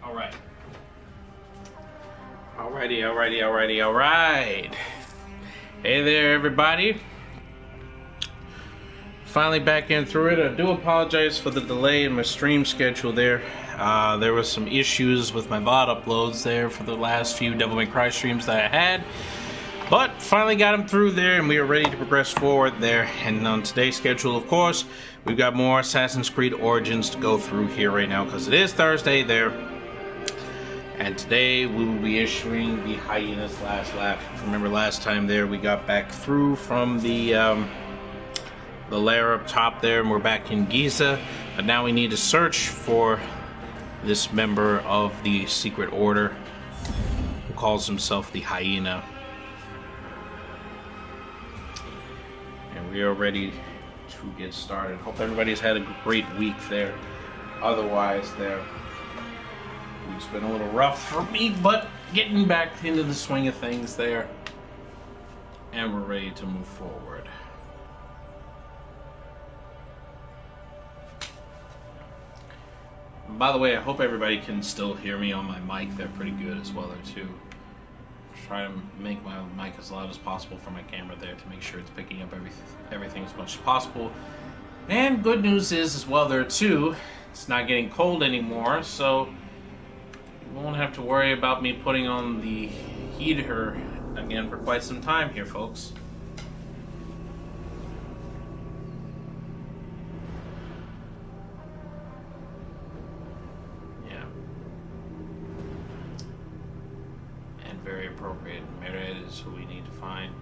All right. Alrighty. Hey there, everybody. Finally back in through it. I do apologize for the delay in my stream schedule there. There was some issues with my VOD uploads there for the last few Devil May Cry streams that I had. But finally got them through there, and we are ready to progress forward there. And on today's schedule, of course, we've got more Assassin's Creed Origins to go through here right now, because it is Thursday there. And today we will be issuing the Hyena's Last Lap. Remember last time there we got back through from the lair up top there, and we're back in Giza. But now we need to search for this member of the secret order who calls himself the Hyena. And we are ready to get started. Hope everybody's had a great week there. Otherwise, there. It's been a little rough for me, but getting back into the swing of things there. And we're ready to move forward. By the way, I hope everybody can still hear me on my mic. They're pretty good as well there too. Try to make my mic as loud as possible for my camera there to make sure it's picking up everything as much as possible. And good news is as well there too, it's not getting cold anymore, so you won't have to worry about me putting on the heater again for quite some time here, folks. Yeah. And very appropriate. Mered is who we need to find.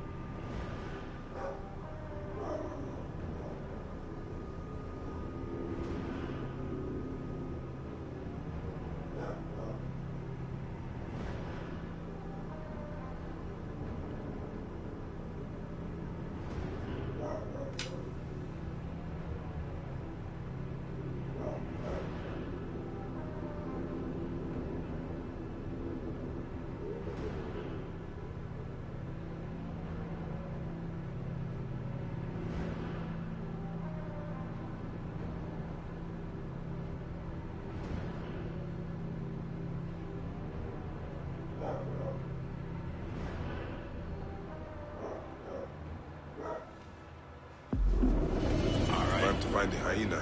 Find the Hyena.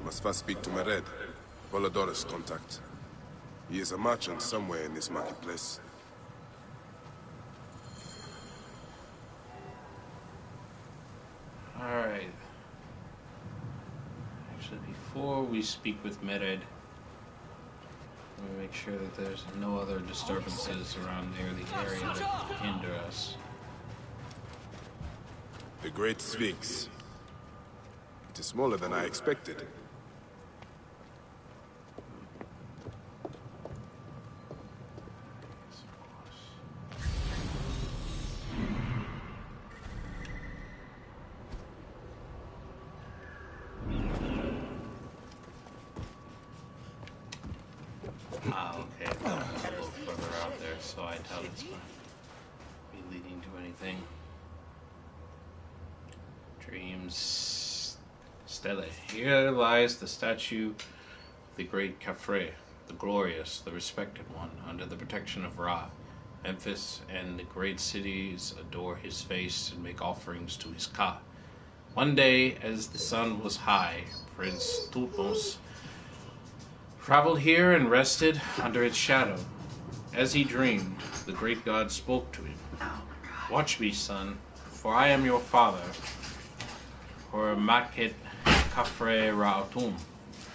Must first speak to Mered, Volodor's contact. He is a merchant somewhere in this marketplace. Alright. Actually, before we speak with Mered, let me make sure that there's no other disturbances around near the area that could hinder us. The Great Sphinx. It is smaller than I expected. Okay. It's a little further out there, so I doubt it's going to be leading to anything. Dreams. Stele. Here lies the statue of the great Khafre, the glorious, the respected one, under the protection of Ra. Memphis and the great cities adore his face and make offerings to his Ka. One day, as the sun was high, Prince Thutmose traveled here and rested under its shadow. As he dreamed, the great god spoke to him. Watch me, son, for I am your father, or Maket Khafre Ra'atum.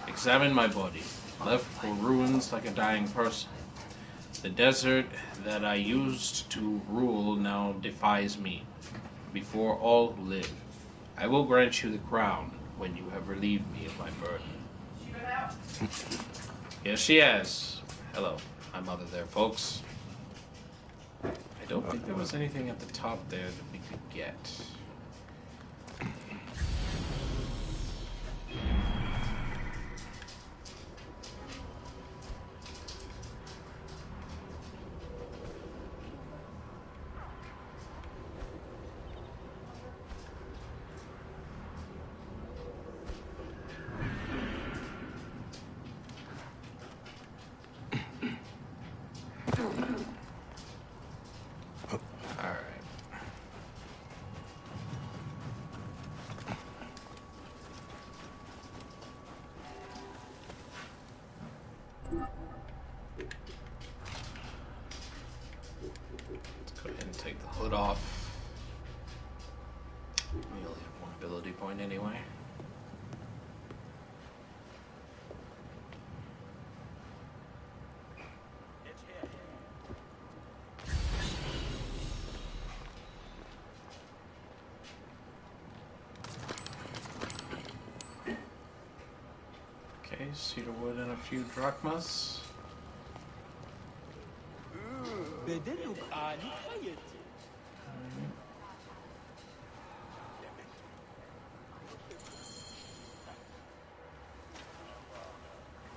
Examine my body, left for ruins like a dying person. The desert that I used to rule now defies me. Before all who live, I will grant you the crown when you have relieved me of my burden. Yes, she has. Hello, my mother there, folks. I don't think there was anything at the top there that we could get. Let's go ahead and take the hood off. We only have one ability point anyway. Okay, cedar wood and a few drachmas.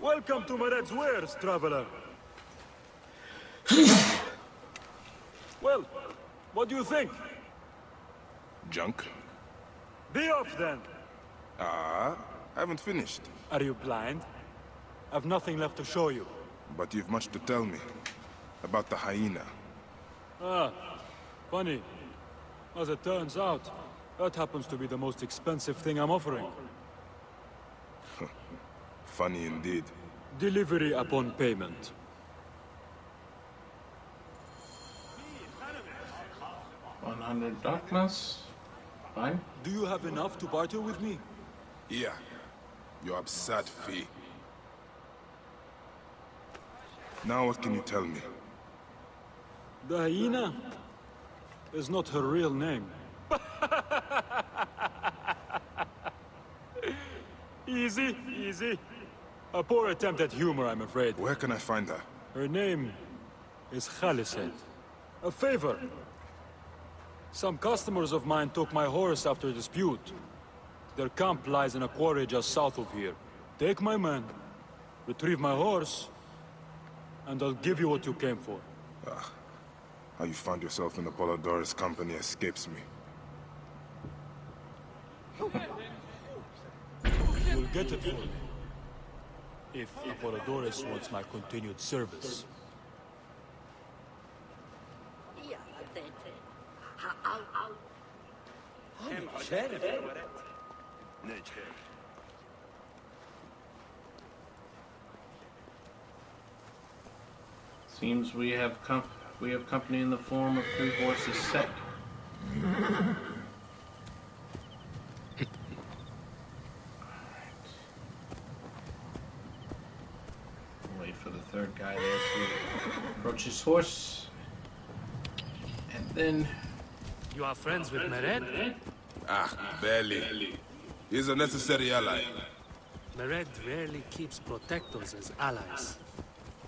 Welcome to Mared's wares, traveler. Well, what do you think? Junk? Be off then. Ah, I haven't finished. Are you blind? I've nothing left to show you. But you've much to tell me. About the hyena. Ah, funny. As it turns out, that happens to be the most expensive thing I'm offering. Funny indeed. Delivery upon payment. $100 drachmas. Fine. Do you have enough to barter with me? Yeah. Your absurd fee. Now what can you tell me? The hyena is not her real name. Easy, easy. A poor attempt at humor, I'm afraid. Where can I find her? Her name is Khaliset. A favor. Some customers of mine took my horse after a dispute. Their camp lies in a quarry just south of here. Take my man, retrieve my horse, and I'll give you what you came for. How you found yourself in Apollodorus' company escapes me. You'll get it for me. If Apollodorus wants my continued service. Seems we have company in the form of 3 horses set. Wait for the third guy there to approach his horse. And then... You are friends with Mered? Ah, barely. He's a necessary ally. Mered rarely keeps protectors as allies.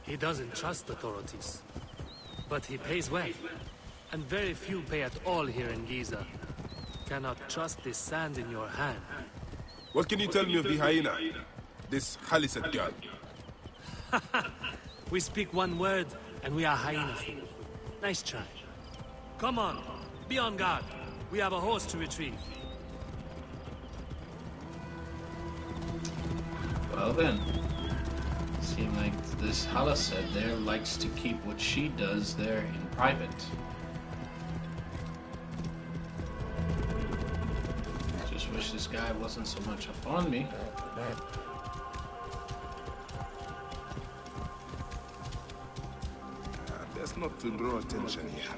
He doesn't trust authorities. But he pays well. And very few pay at all here in Giza. Cannot trust this sand in your hand. What can you tell me of the hyena? This Khaliset girl. We speak one word, and we are hyena food. Nice try. Come on, be on guard. We have a horse to retrieve. Well then. Seems like this Khaliset there likes to keep what she does there in private. Just wish this guy wasn't so much up on me. Best not to draw attention here.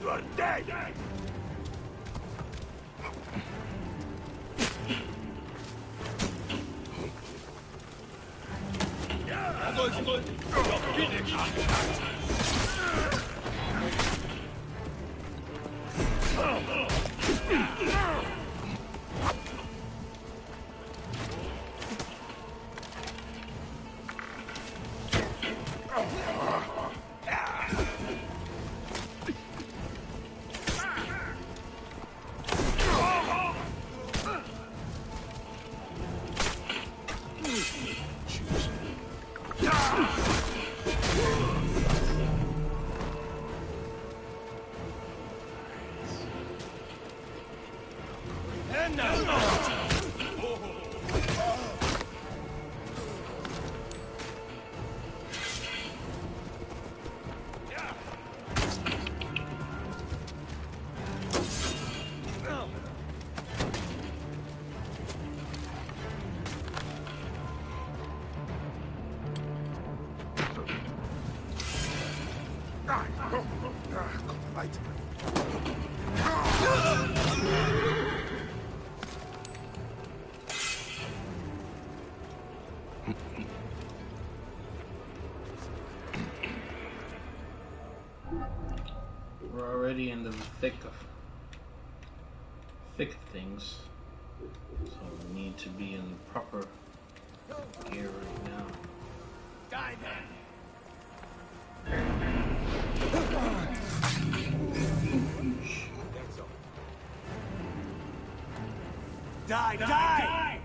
You are dead! thick things, so we need to be in proper gear right now. Die then! Die! Die!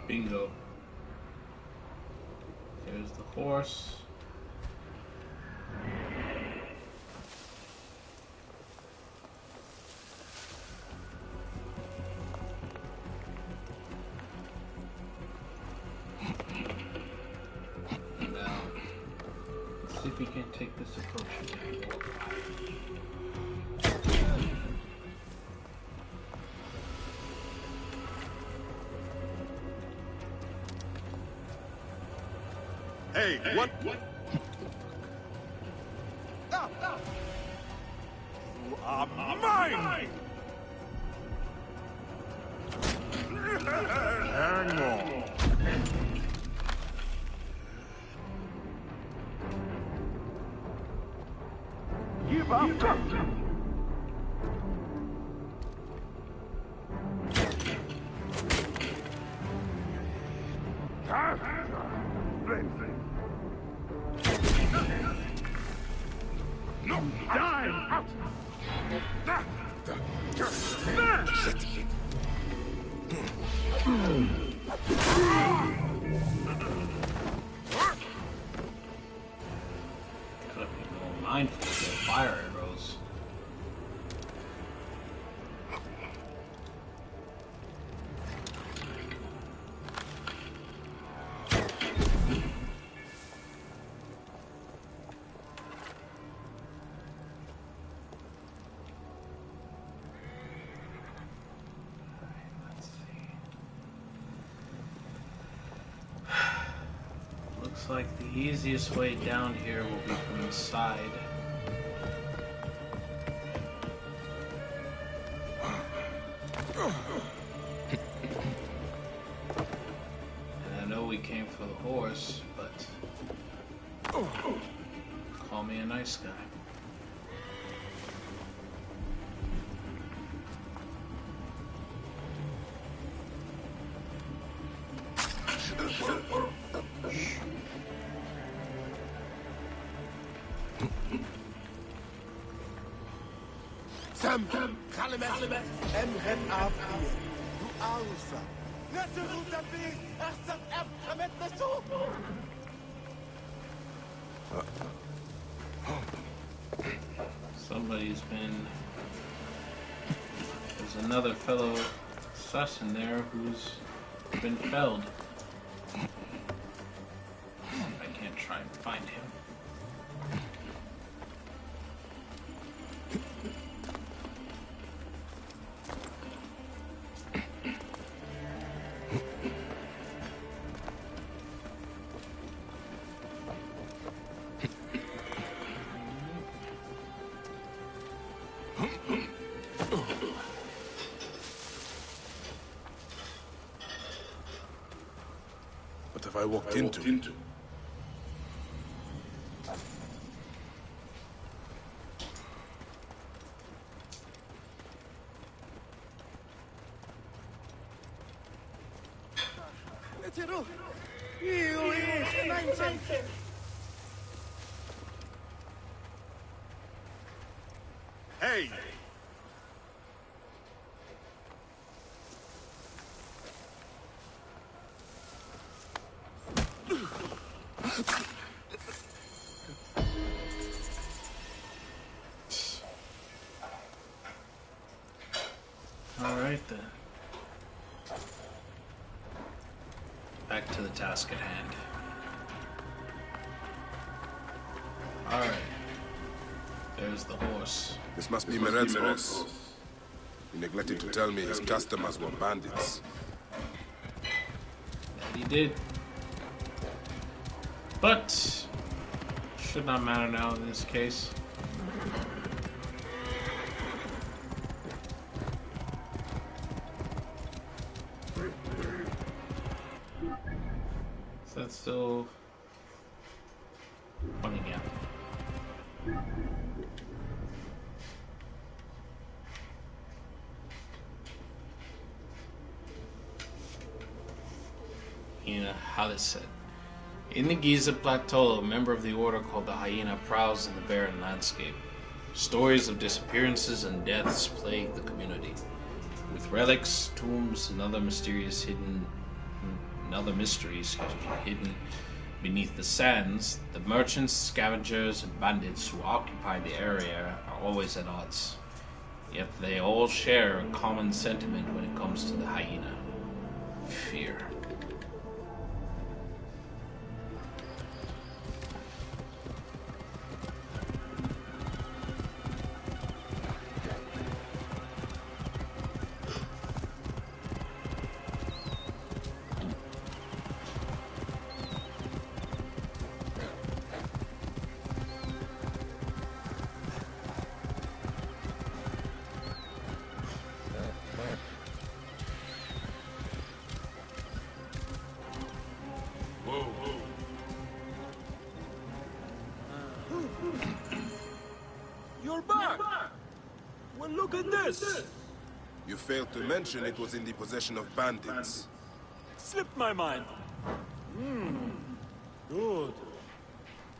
Bingo. There's the horse. Now, let's see if we can take this approach again. Hey, what? You are mine! Hang on. Give up! No, Die! Out! Gotta be more mindful of their fire arrows. Let's see. Looks like the easiest way down here will be from the side. And I know we came for the horse, but call me a nice guy. Sam, Khalimet, Emhet Afir, Alsa. Somebody's been... There's another fellow assassin there who's been felled. I can't try and find him. What have I walked into? Hey! Alright then. Back to the task at hand. Alright. There's the horse. This must be Mered's horse. He neglected to tell me his customers were bandits. That he did. But should not matter now in this case. Is that still pointing out? Hyena. In the Giza Plateau, a member of the order called the Hyena prowls in the barren landscape. Stories of disappearances and deaths plague the community. With relics, tombs, and other mysteries hidden beneath the sands, the merchants, scavengers, and bandits who occupy the area are always at odds. Yet they all share a common sentiment when it comes to the hyena: fear. You're back! Well, look at this! You failed to mention it was in the possession of bandits. Slipped my mind. Good.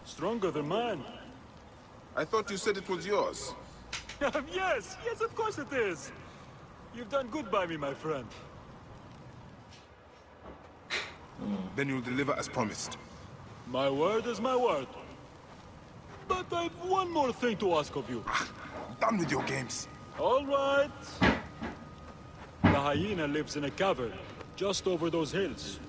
Stronger than mine. I thought you said it was yours. Yes, of course it is. You've done good by me, my friend. Then you'll deliver as promised. My word is my word. But I've one more thing to ask of you. Done with your games. All right. The hyena lives in a cavern, just over those hills.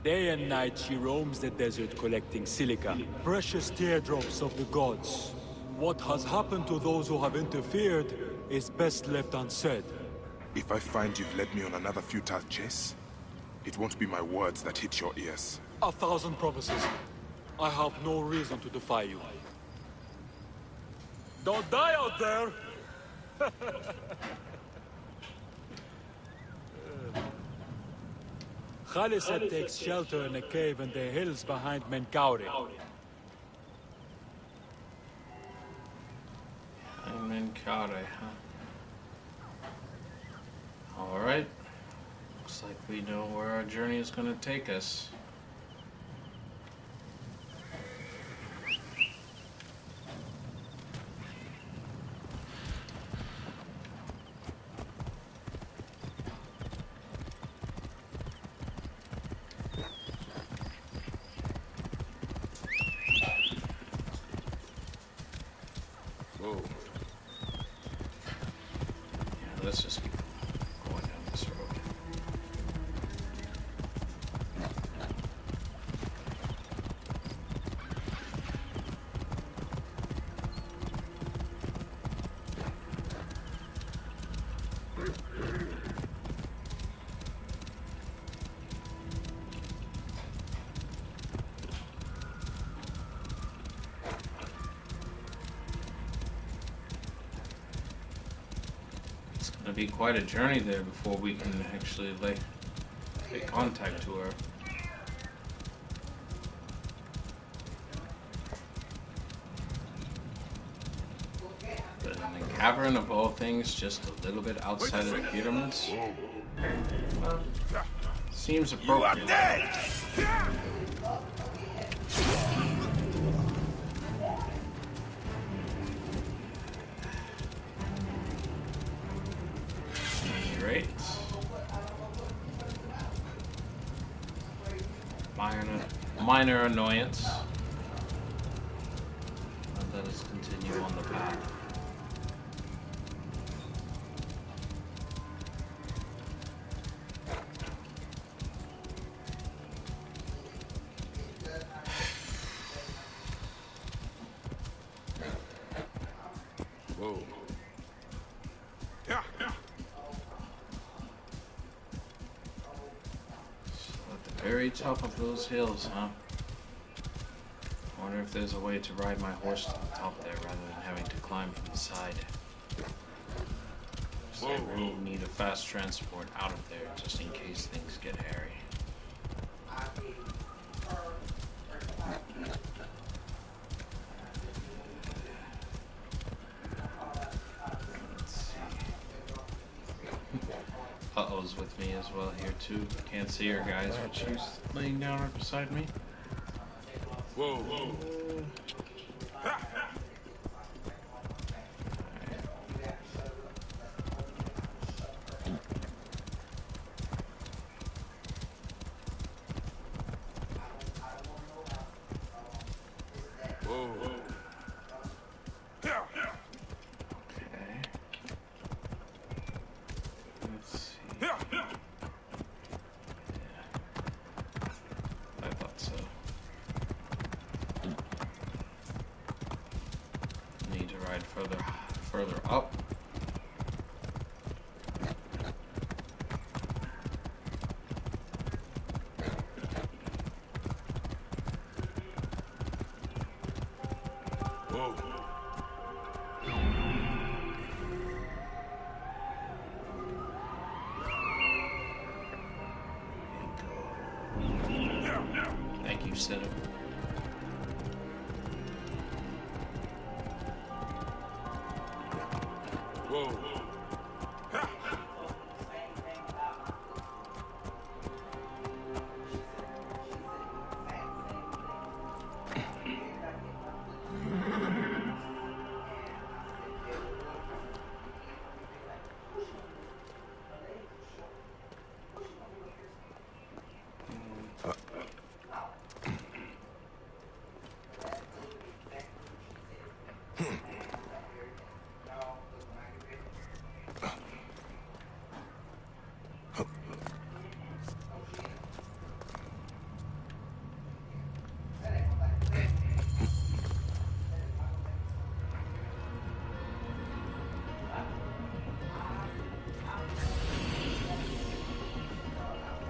Day and night she roams the desert collecting silica, precious teardrops of the gods. What has happened to those who have interfered is best left unsaid. If I find you've led me on another futile chase, it won't be my words that hit your ears. 1,000 promises. I have no reason to defy you. Don't die out there! Khaliset takes shelter in a cave in the hills behind Menkaure. Menkaure, huh? Alright. Looks like we know where our journey is going to take us. Let's just keep going down this road. It'll be quite a journey there before we can actually make contact to her. But in the cavern of all things, just a little bit outside of the pyramids, well, seems appropriate. Great. Minor annoyance. Let us continue on the path. Very top of those hills, huh? Wonder if there's a way to ride my horse to the top there rather than having to climb from the side. So I will need a fast transport out of there just in case things get hairy. Let's see. Uh-oh's with me as well here too. Can't see her, guys, but she's laying down right beside me. Whoa, whoa. Further up. Whoa. Thank you, Setup. Whoa.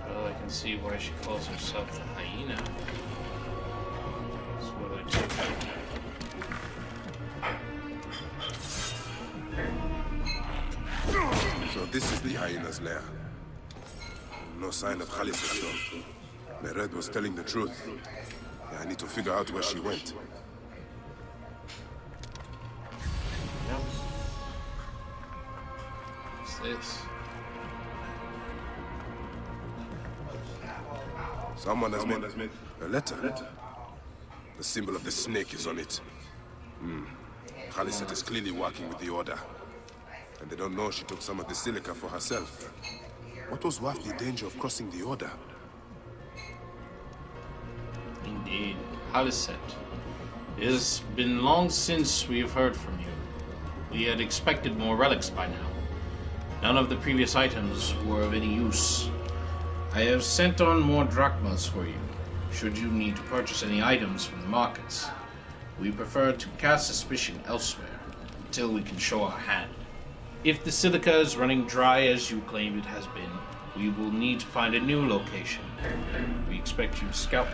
Well, I can see why she calls herself the Hyena. That's what I took. So this is the Hyena's lair. No sign of Khalifa though. Mered was telling the truth. Yeah, I need to figure out where she went. Yep. What's this? Someone has made a letter. The symbol of the snake is on it. Khalisat is clearly working with the Order. And they don't know she took some of the silica for herself. What was worth the danger of crossing the Order? Indeed. Halisset. It has been long since we have heard from you. We had expected more relics by now. None of the previous items were of any use. I have sent on more drachmas for you, should you need to purchase any items from the markets. We prefer to cast suspicion elsewhere, until we can show our hand. If the silica is running dry as you claim it has been, we will need to find a new location. We expect you to scout.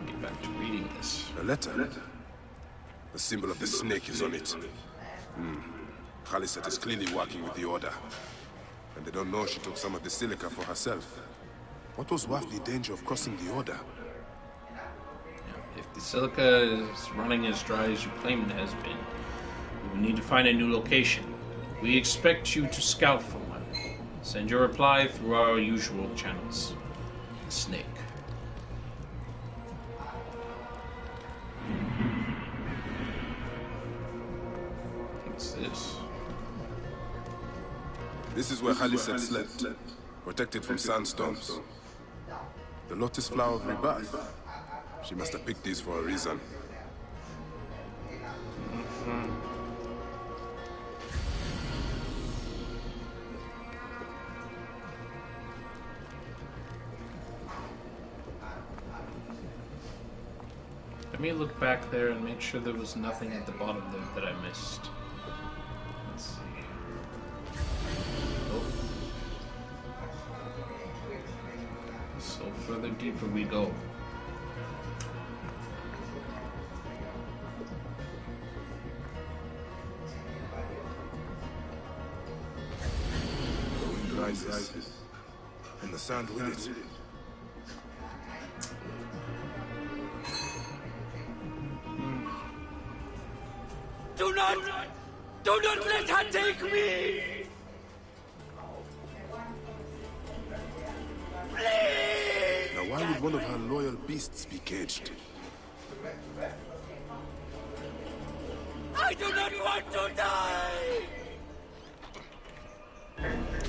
Get back to reading this. A letter? The symbol of the snake is on it. Khalisat is clearly working with the Order. And they don't know she took some of the silica for herself. What was worth the danger of crossing the Order? If the silica is running as dry as you claim it has been, we will need to find a new location. We expect you to scout for one. Send your reply through our usual channels. Snake. What's this? This is where Khalisat slept, protected from sandstorms. The lotus flower of rebirth. She must have picked these for a reason. me look back there and make sure there was nothing at the bottom there that I missed. Let's see. Oh. So further deeper we go. The wind rises, and the sand with it. Do not let her take me! Please! Now why would one of her loyal beasts be caged? I do not want to die!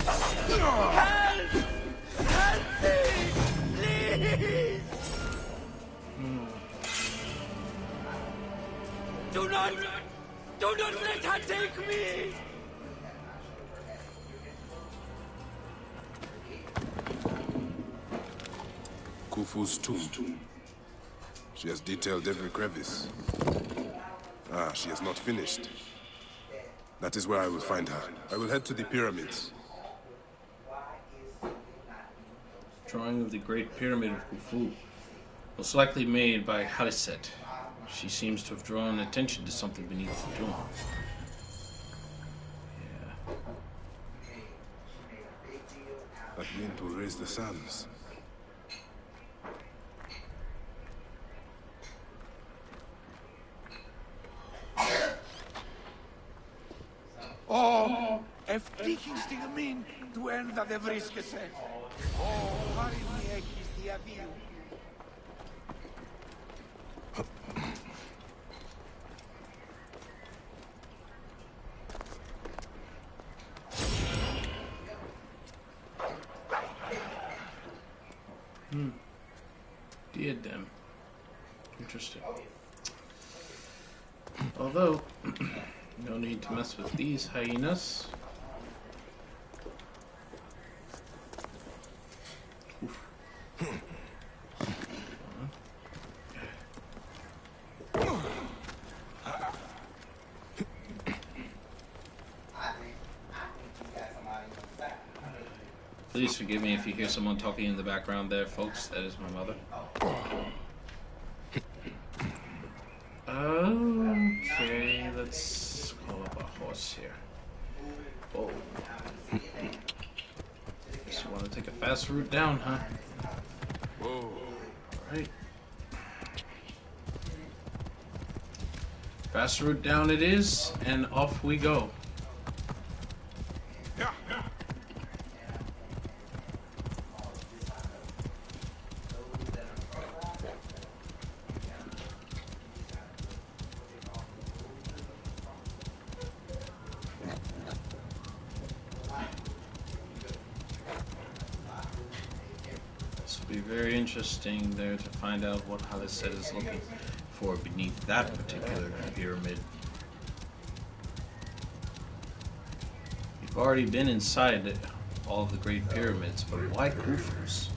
Help! Help me! Please! Do not let her take me! Khufu's tomb. She has detailed every crevice. Ah, she has not finished. That is where I will find her. I will head to the pyramids. Drawing of the Great Pyramid of Khufu. Most likely made by Haliset. She seems to have drawn attention to something beneath the tomb. Yeah. That wind will raise the sands. Ευτύχης στιγμήν του ένδα δεν βρίσκεσαι. Ω, χάρη μη έχεις διαβίου. Diadem. Interesting. Although, no need to mess with these hyenas. Oof. Please forgive me if you hear someone talking in the background there, folks. That is my mother. Okay, let's call up a horse here. Oh. Just want to take a fast route down, huh? Whoa. Alright. Fast route down it is, and off we go. Be very interesting there to find out what Haliset is looking for beneath that particular pyramid. We've already been inside all of the Great Pyramids, but why Khufu's?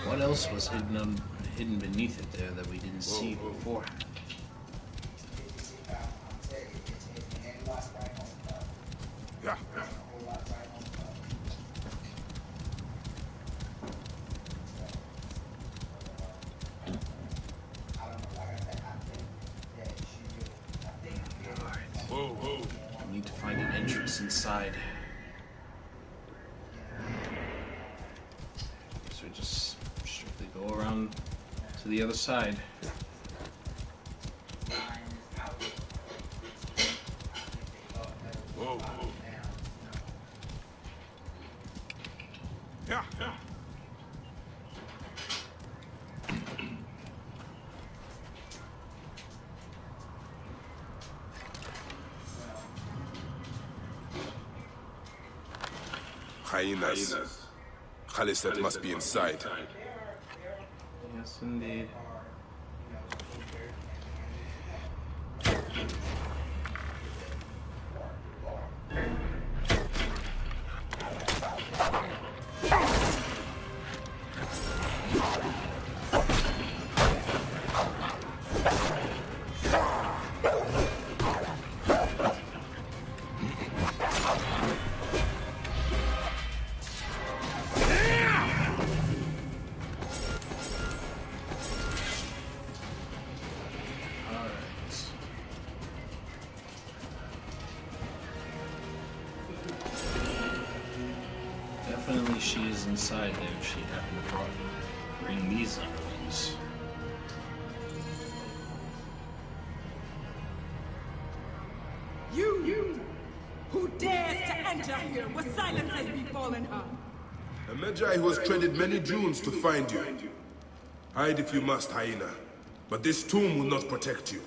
What else was hidden beneath it there that we didn't see beforehand? Yeah. I need to find an entrance inside. So just strictly go around to the other side. Whoa. Yeah. Hyenas. Haliset must be inside. Yes, indeed. she is inside there if she happened to bring these underlings. You! Who dares to enter here where silence has befallen her? A Magi who has treaded many dunes to find you. Hide if you must, Hyena. But this tomb will not protect you.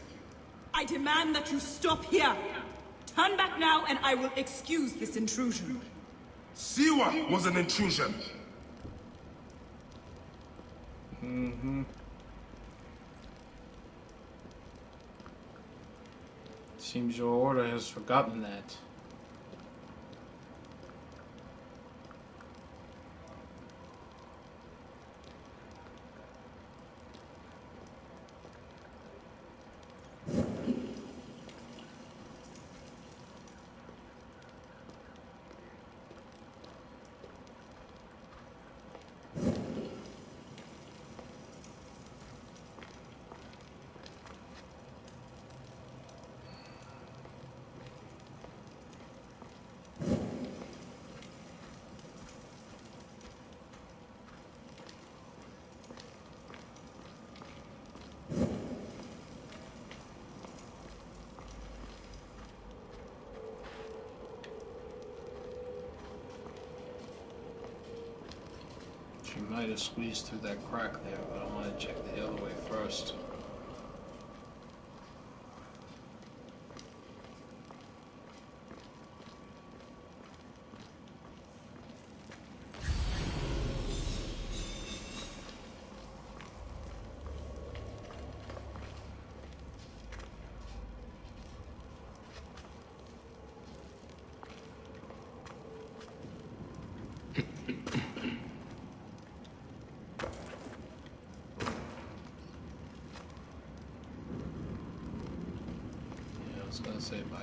I demand that you stop here. Turn back now and I will excuse this intrusion. Siwa was an intrusion. Seems your order has forgotten that. She might have squeezed through that crack there, but I want to check the other way first. I was gonna say bye.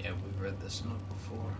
Yeah, we've read this note before.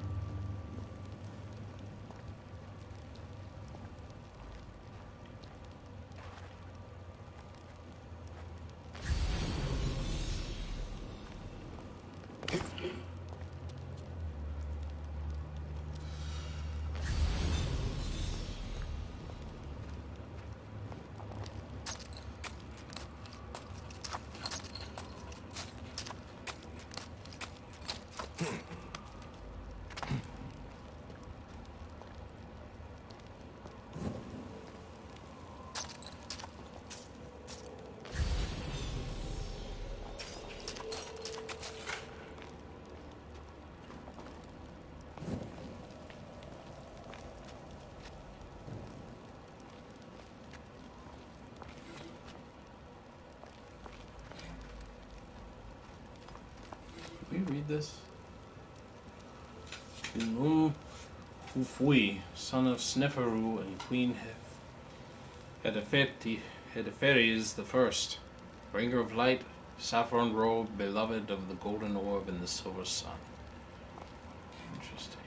Can we read this? Ufui, son of Sneferu and Queen Hedeferes the First, bringer of light, saffron robe, beloved of the golden orb and the silver sun. Interesting.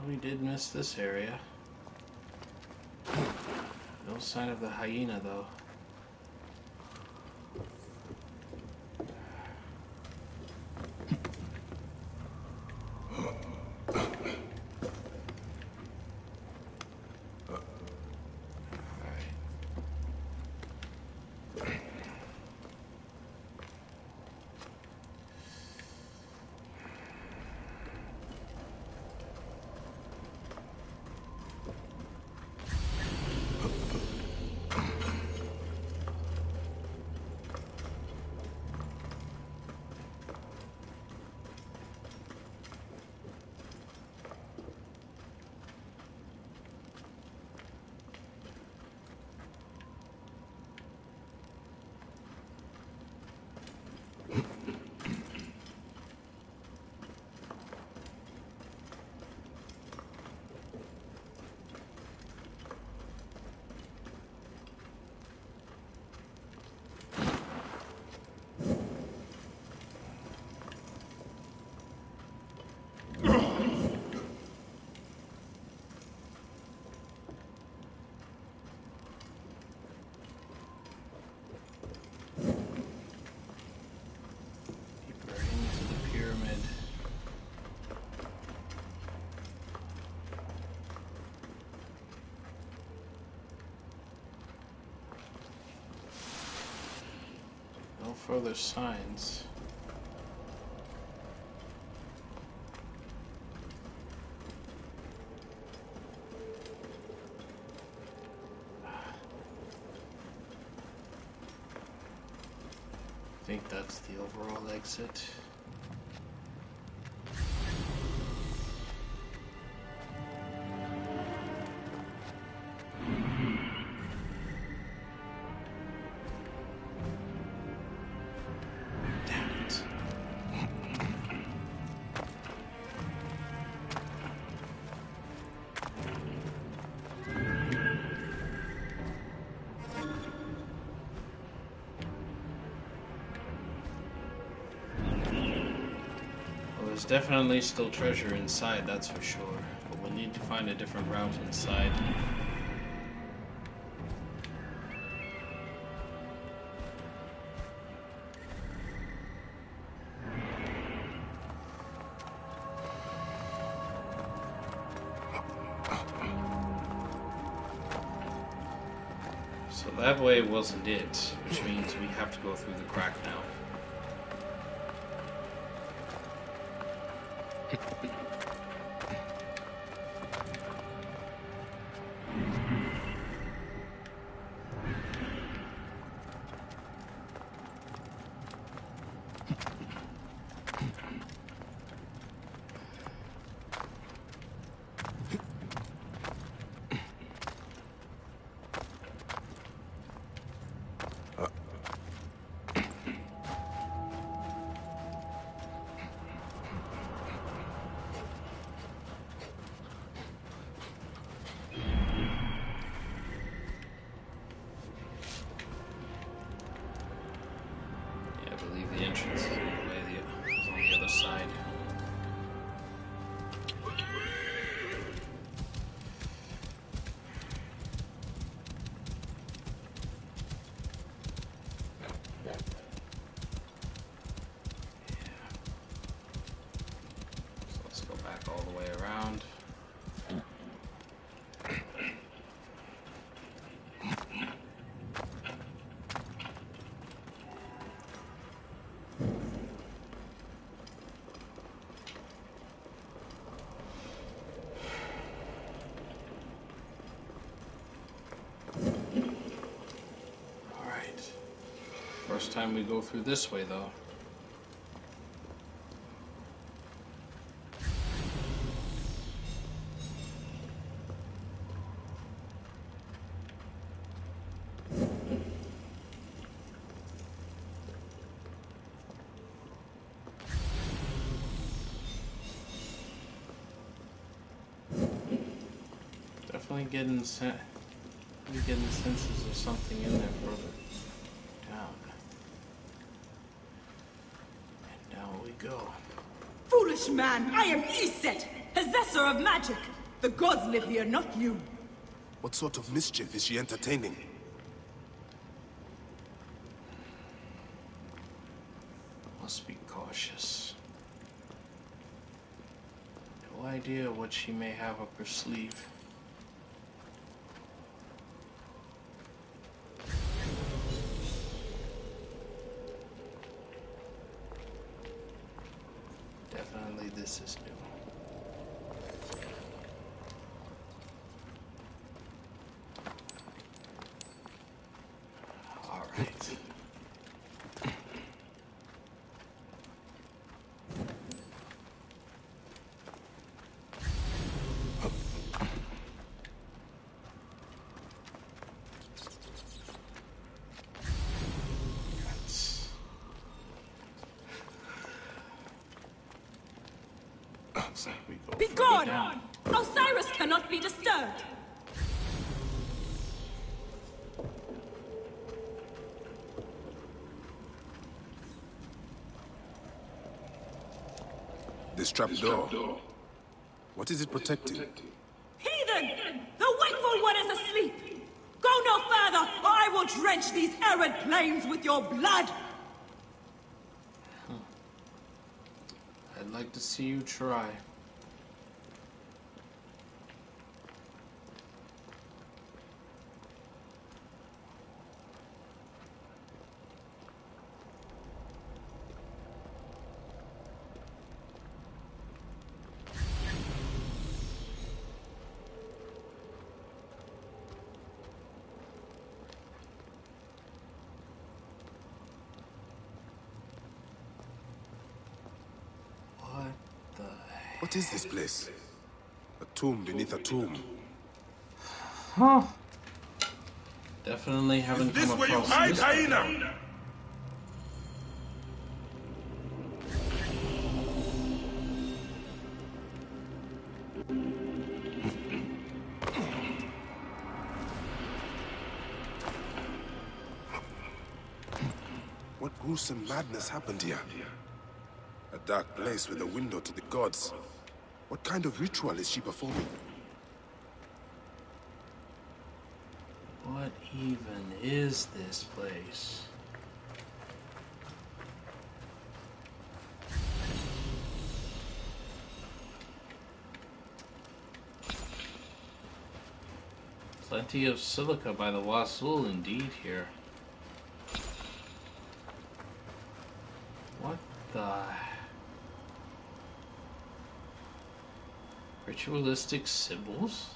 We did miss this area. No sign of the hyena, though. No further signs. I think that's the overall exit. There's definitely still treasure inside, that's for sure. But we'll need to find a different route inside. So that way wasn't it, which means we have to go through the crack now. The entrance is on the other side. So let's go back all the way around. First time we go through this way, though. Definitely getting senses of something in there further down. And down we go. Foolish man, I am Iset, possessor of magic. The gods live here, not you. What sort of mischief is she entertaining? Must be cautious. No idea what she may have up her sleeve. Definitely this is new. All right. Looks like we go Be further gone! down. Osiris cannot be disturbed! This trapdoor. What is it protecting? Heathen! The wakeful one is asleep! Go no further, or I will drench these arid plains with your blood! I'd like to see you try. What the heck? What is this place? A tomb beneath a tomb. Huh? Definitely haven't This come where you across hide, this Hyena? What gruesome madness happened here? A dark place with a window to the gods. What kind of ritual is she performing? What even is this place? Plenty of silica by the Wasul indeed here. What the... Ritualistic symbols?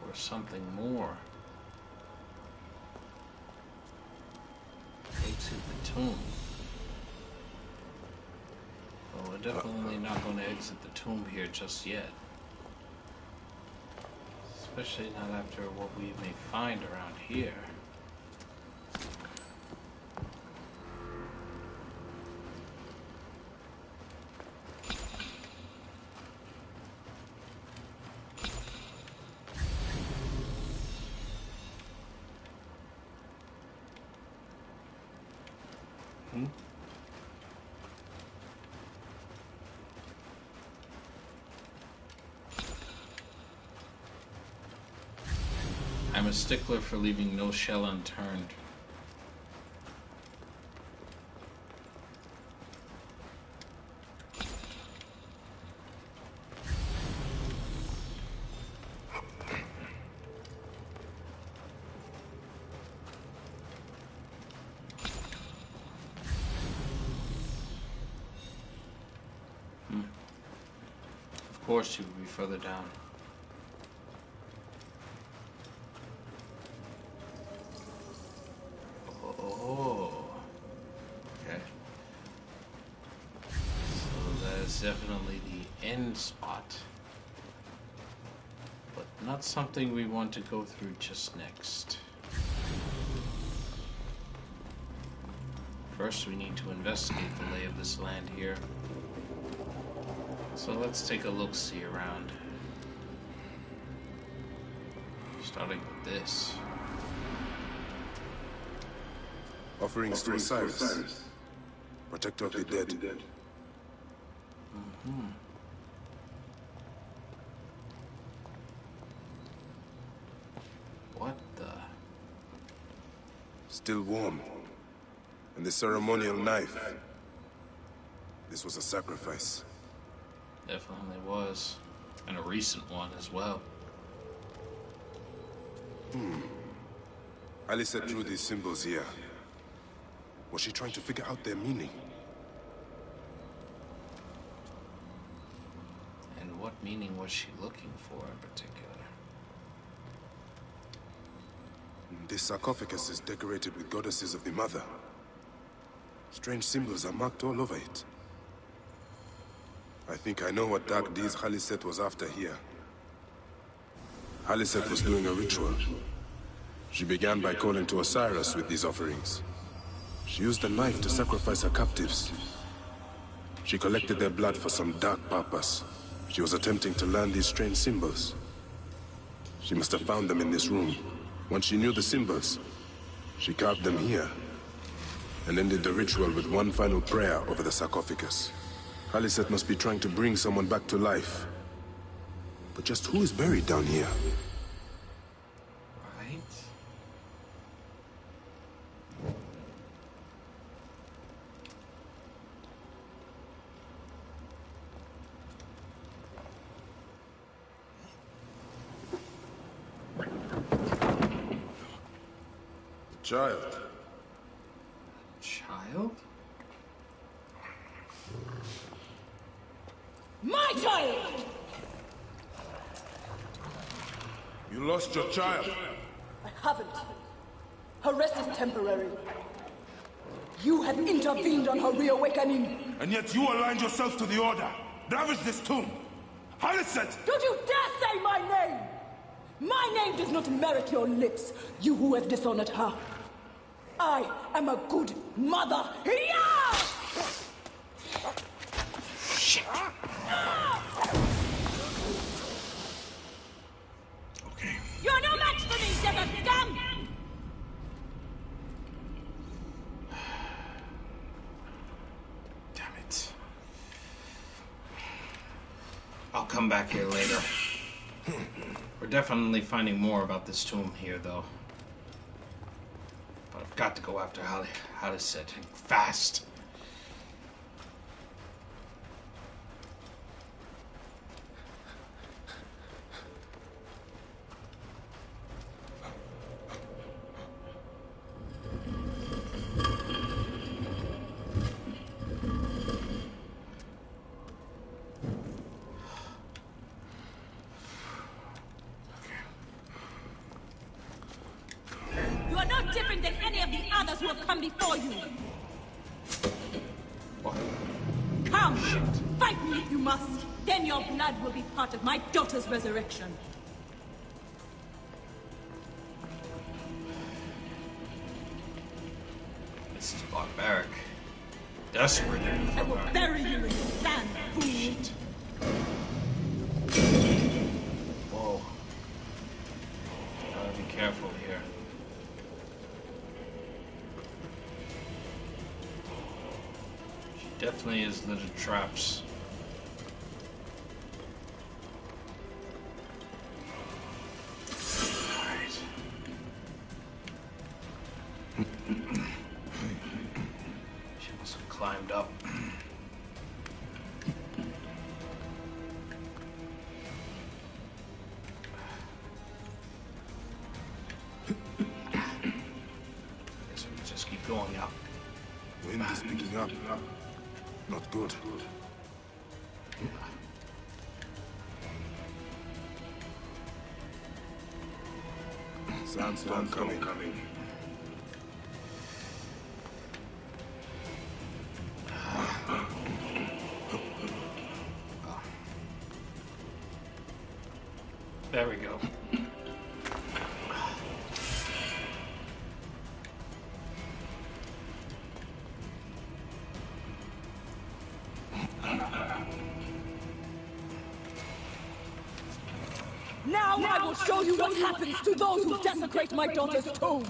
Or something more? Exit the tomb. Well, we're definitely not going to exit the tomb here just yet. Especially not after what we may find around here. I'm a stickler for leaving no shell unturned. Of course, she would be further down. Oh, okay. So that's definitely the end spot, but not something we want to go through just next. First, we need to investigate the lay of this land here. So let's take a look-see around. Starting with this. Offerings to Osiris, protector of the dead. What the? Still warm. And the ceremonial knife. This was a sacrifice. Definitely was. And a recent one as well. Alyssa drew these symbols here. Was she trying to figure out their meaning? And what meaning was she looking for in particular? This sarcophagus is decorated with goddesses of the Mother. Strange symbols are marked all over it. I think I know what dark deeds Khaliset was after here. Khaliset was doing a ritual. She began by calling to Osiris with these offerings. She used a knife to sacrifice her captives. She collected their blood for some dark purpose. She was attempting to learn these strange symbols. She must have found them in this room. Once she knew the symbols, she carved them here, and ended the ritual with one final prayer over the sarcophagus. Khaliset must be trying to bring someone back to life. But just who is buried down here? Right? Child. Child? My child! You lost your child. I haven't. Her rest is temporary. You have intervened on her reawakening. And yet you aligned yourself to the Order. Ravage this tomb. Khaliset! Don't you dare say my name! My name does not merit your lips, you who have dishonored her. I am a good mother. Yeah! Shit. Okay. You're no match for me, desert scum! Damn it. I'll come back here later. We're definitely finding more about this tomb here, though. But I've got to go after Khaliset fast. You are no different than any of the others who have come before you. What? Come, fight me if you must. Then your blood will be part of my daughter's resurrection. This is barbaric. Desperate. I will bury you in the sand, fool. Whoa. Gotta be careful here. She definitely is little traps. Alright. She must have climbed up. Guess we just keep going up. Wind is picking up. Not good. Sandstorm coming. There we go. Now I will show you what happens to those who desecrate my daughter's tomb.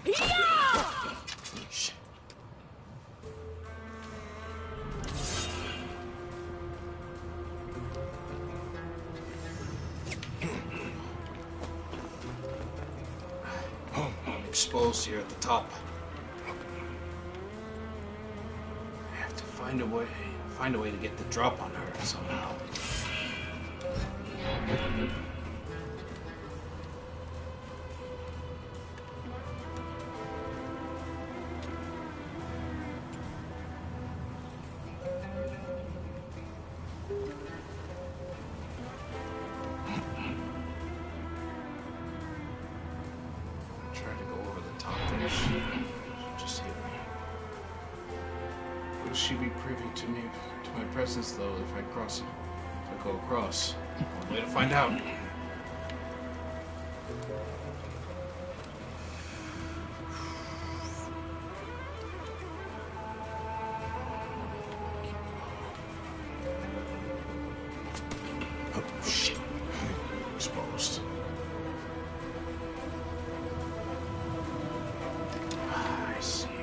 Yeah! Shit. exposed here at the top. I have to find a way to get the drop on her somehow. Just hit me. Will she be privy to my presence though if I go across? One way to find out. Oh shit. Exposed. I see you.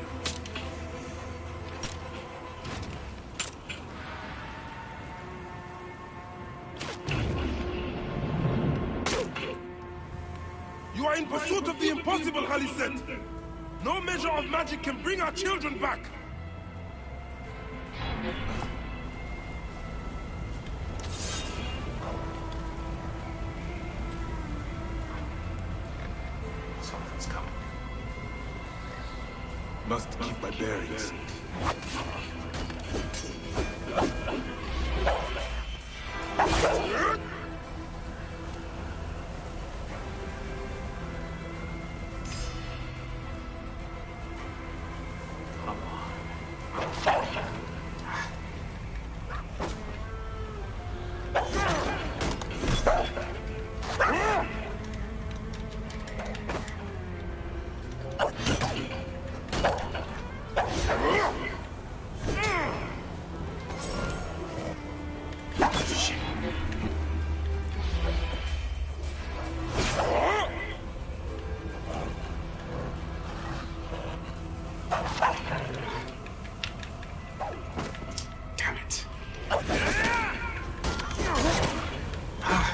You are in pursuit of the impossible, Khaliset. No measure of magic can bring our children back. Something's coming. Must keep my bearings. Come on. Shit. Damn it.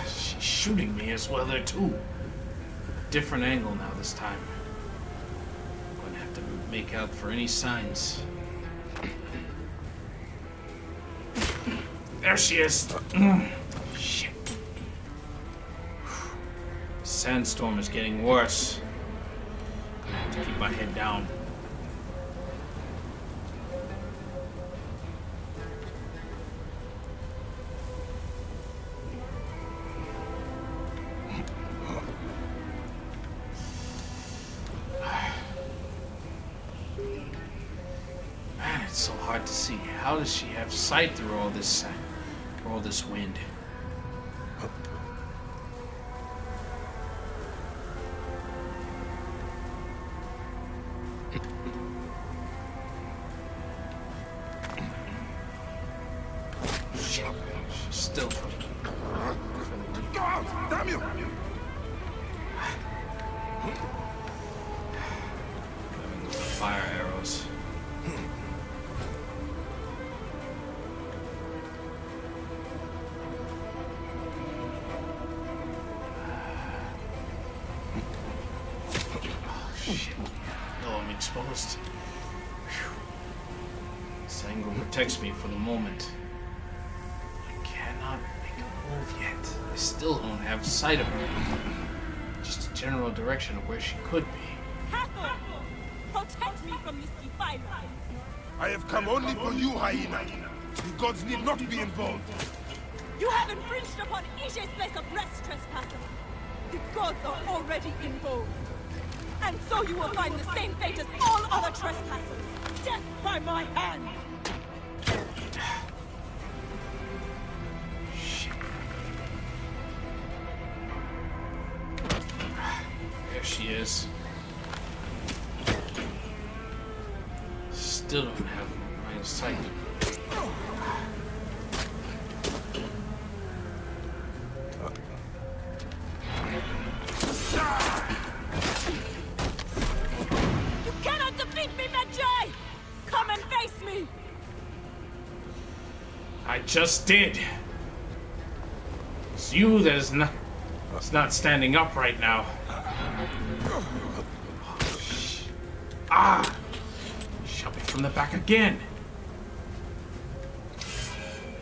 She's shooting me as well there too. Different angle now this time. I'm gonna have to make out for any signs. There she is. Shit. Sandstorm is getting worse. Gonna have to keep my head down. Man, it's so hard to see. How does she have sight through all this wind? Shit. She's still Go out! Damn you! having the fire arrows. Shit. Oh, I'm exposed. Whew. This angle protects me for the moment. I cannot make a move yet. I still don't have sight of her. Just a general direction of where she could be. Hathor! Protect me from this defiler! I have come only for you, Hyena. The gods need not be involved. You have infringed upon Ishe's place of rest, trespasser. The gods are already involved. And so you will find the same fate as all other trespassers. Death by my hand! Shit. There she is. Still don't have my sight. You cannot defeat me, Medjay! Come and face me! I just did. It's you that is not standing up right now. Ah! Shot me from the back again.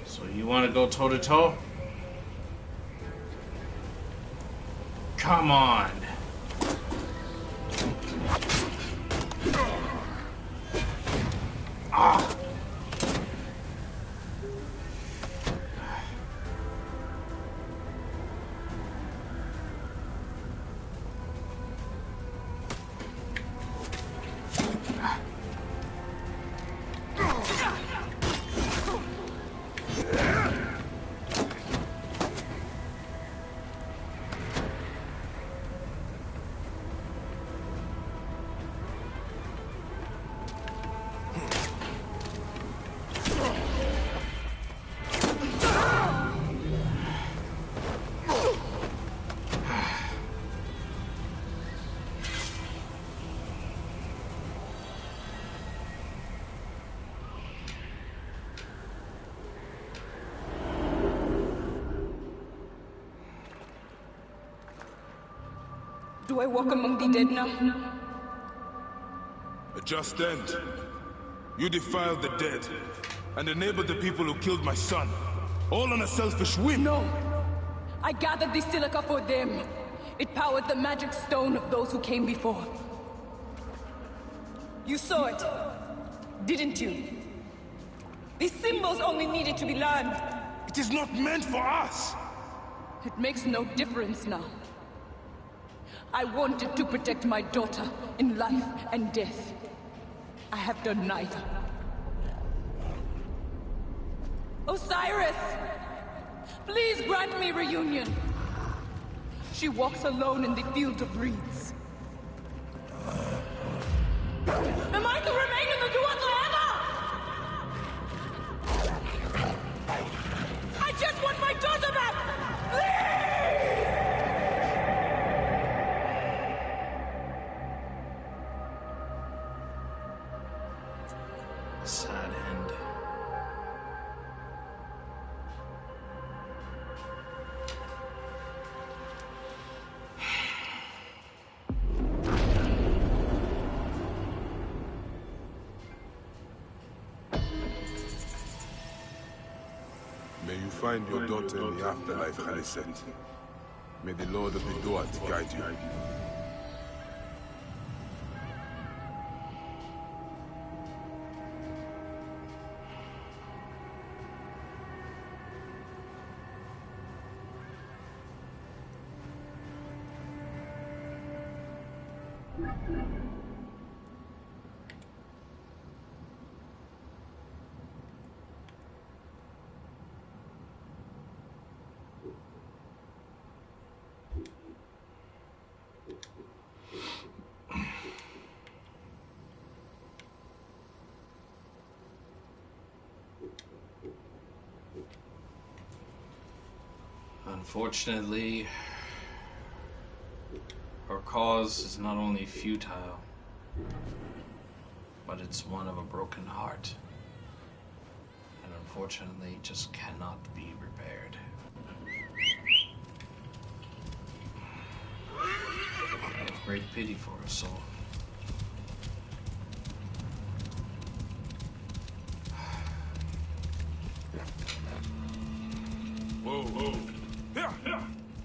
So you want to go toe to toe? Come on. Ah! Do I walk among the dead now? A just end. You defiled the dead, and enabled the people who killed my son. All on a selfish whim. No! I gathered the silica for them. It powered the magic stone of those who came before. You saw it, didn't you? These symbols only needed to be learned. It is not meant for us! It makes no difference now. I wanted to protect my daughter in life and death. I have done neither. Osiris! Please grant me reunion. She walks alone in the field of reeds. Am I to remain in the Duat forever? I just want my daughter back! Sad end. May you find your daughter in the afterlife, Khaliset. May the Lord of the Duat guide you. Unfortunately, her cause is not only futile, but it's one of a broken heart. And unfortunately, just cannot be repaired. I have great pity for her soul. Whoa, whoa.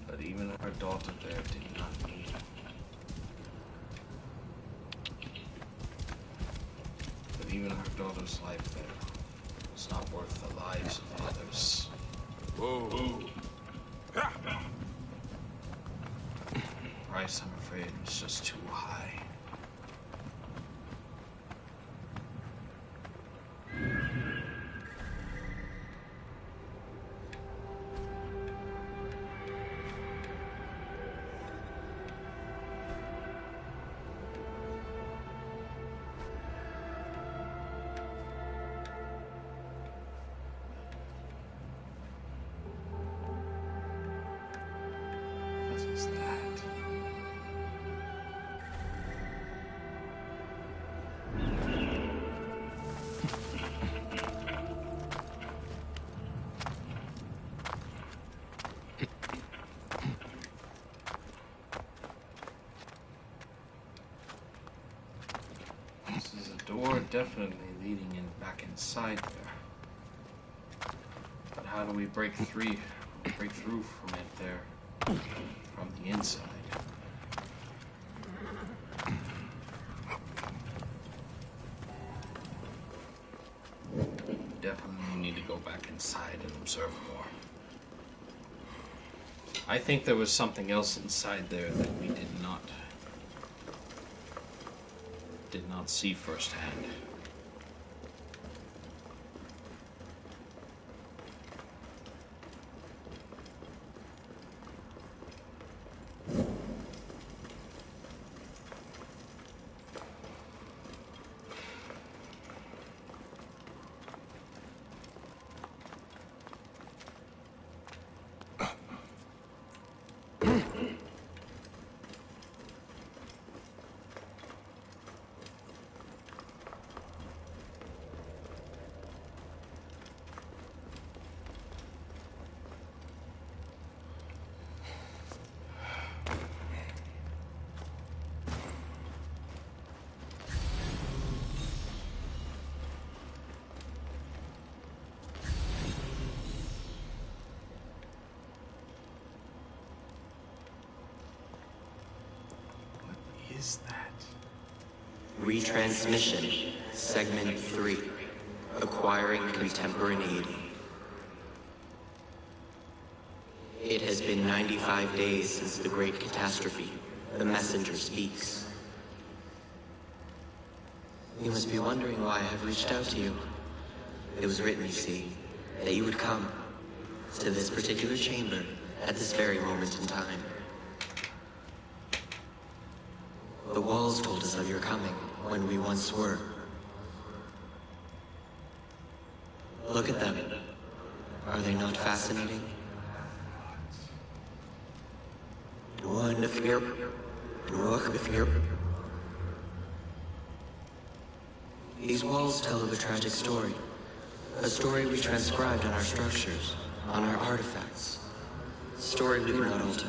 But even her daughter there did not need her. But even her daughter's life there was not worth the lives of others. Whoa, whoa. The price, I'm afraid, was just too high. What is that? door definitely leading in back inside there. But how do we break through from it there, from the inside? Definitely need to go back inside and observe more. I think there was something else inside there that we did not see firsthand. What is that? Retransmission, Segment 3. Acquiring Contemporaneity. It has been 95 days since the Great Catastrophe. The messenger speaks. You must be wondering why I have reached out to you. It was written, you see, that you would come to this particular chamber at this very moment in time. The walls told us of your coming when we once were. Look at them. Are they not fascinating? These walls tell of a tragic story. A story we transcribed on our structures, on our artifacts. A story we cannot alter.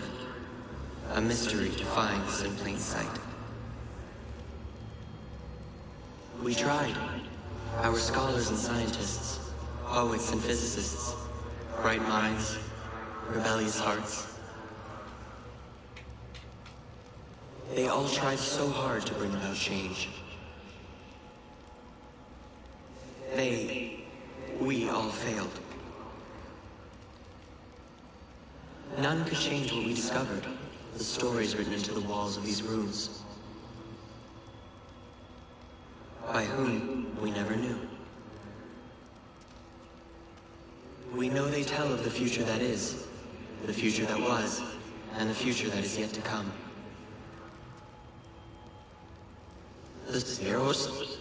A mystery defying us in plain sight. We tried. Our scholars and scientists, poets and physicists, bright minds, rebellious hearts. They all tried so hard to bring about change. We all failed. None could change what we discovered, the stories written into the walls of these rooms. By whom, we never knew. We know they tell of the future that is, the future that was, and the future that is yet to come. The heroes.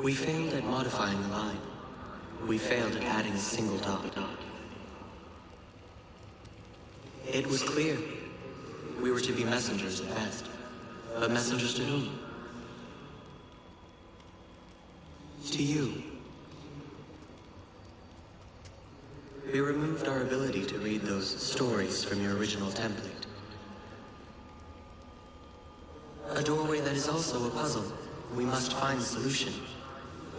We failed at modifying the line. We failed at adding a single dot. It was clear. We were to be messengers at best. But messengers to whom? To you. We removed our ability to read those stories from your original template. A doorway that is also a puzzle. We must find the solution.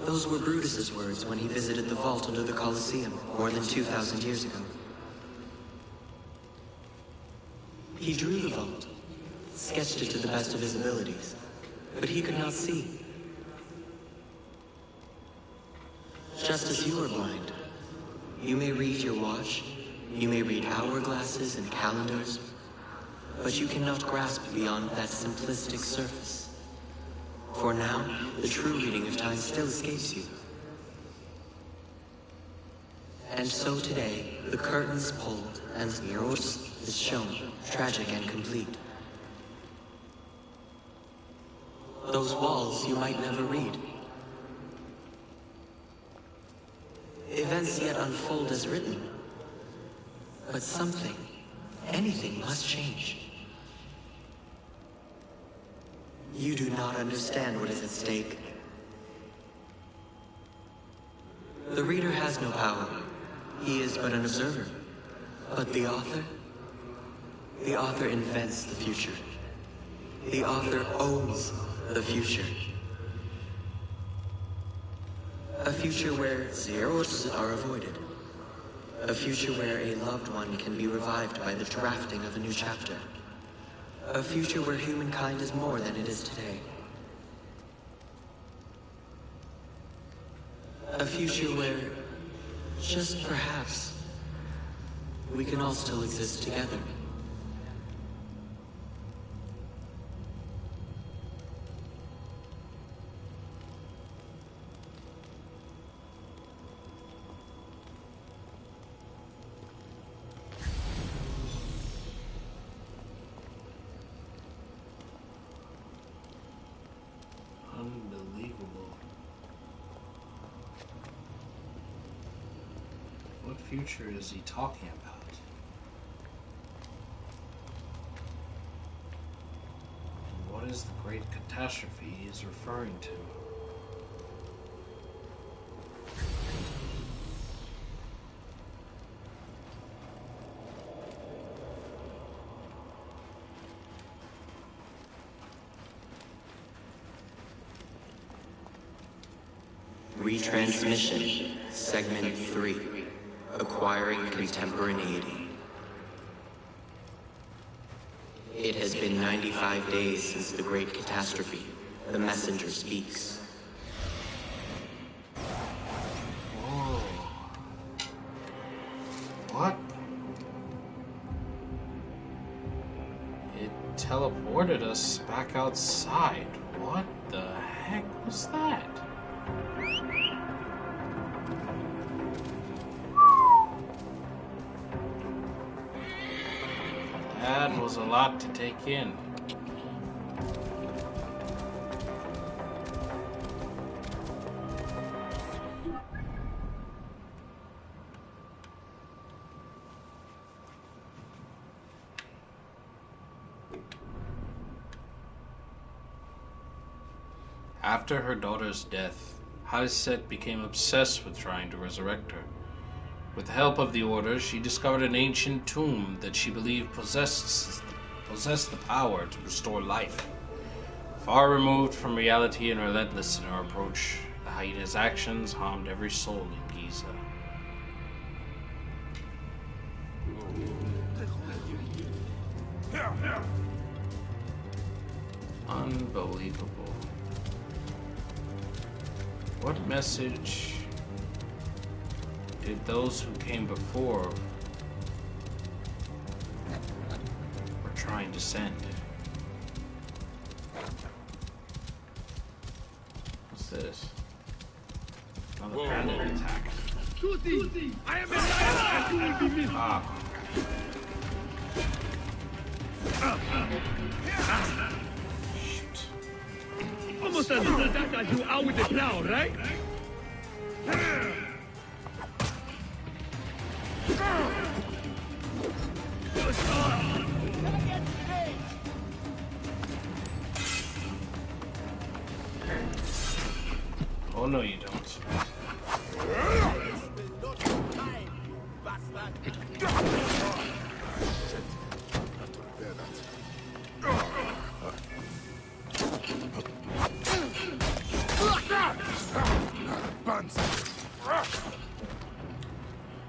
Those were Brutus's words when he visited the vault under the Colosseum more than 2,000 years ago. He drew the vault, sketched it to the best of his abilities, but he could not see. Just as you are blind, you may read your watch, you may read hourglasses and calendars, but you cannot grasp beyond that simplistic surface. For now, the true reading of time still escapes you. And so today, the curtains pulled and the Eros is shown, tragic and complete. Those walls you might never read. Events yet unfold as written. But something, anything must change. You do not understand what is at stake. The reader has no power. He is but an observer. But the author invents the future. The author owns the future. A future where errors are avoided. A future where a loved one can be revived by the drafting of a new chapter. A future where humankind is more than it is today. A future where, just perhaps, we can all still exist together. Unbelievable. What future is he talking about? What is the great catastrophe he is referring to? Retransmission, Segment 3, Acquiring Contemporaneity. It has been 95 days since the Great Catastrophe. The messenger speaks. Whoa. What? It teleported us back outside. What the heck was that? That was a lot to take in. After her daughter's death, Hyena became obsessed with trying to resurrect her. With the help of the Order, she discovered an ancient tomb that she believed possessed the power to restore life. Far removed from reality and relentless in her approach, the Hyena's actions harmed every soul in Giza. Unbelievable. What message did those who came before were trying to send? What's this? Another bandit attack. I am a lion and you will be missed. Ah. Shoot. Almost as little that as you are with the plow, right? Oh no, you don't.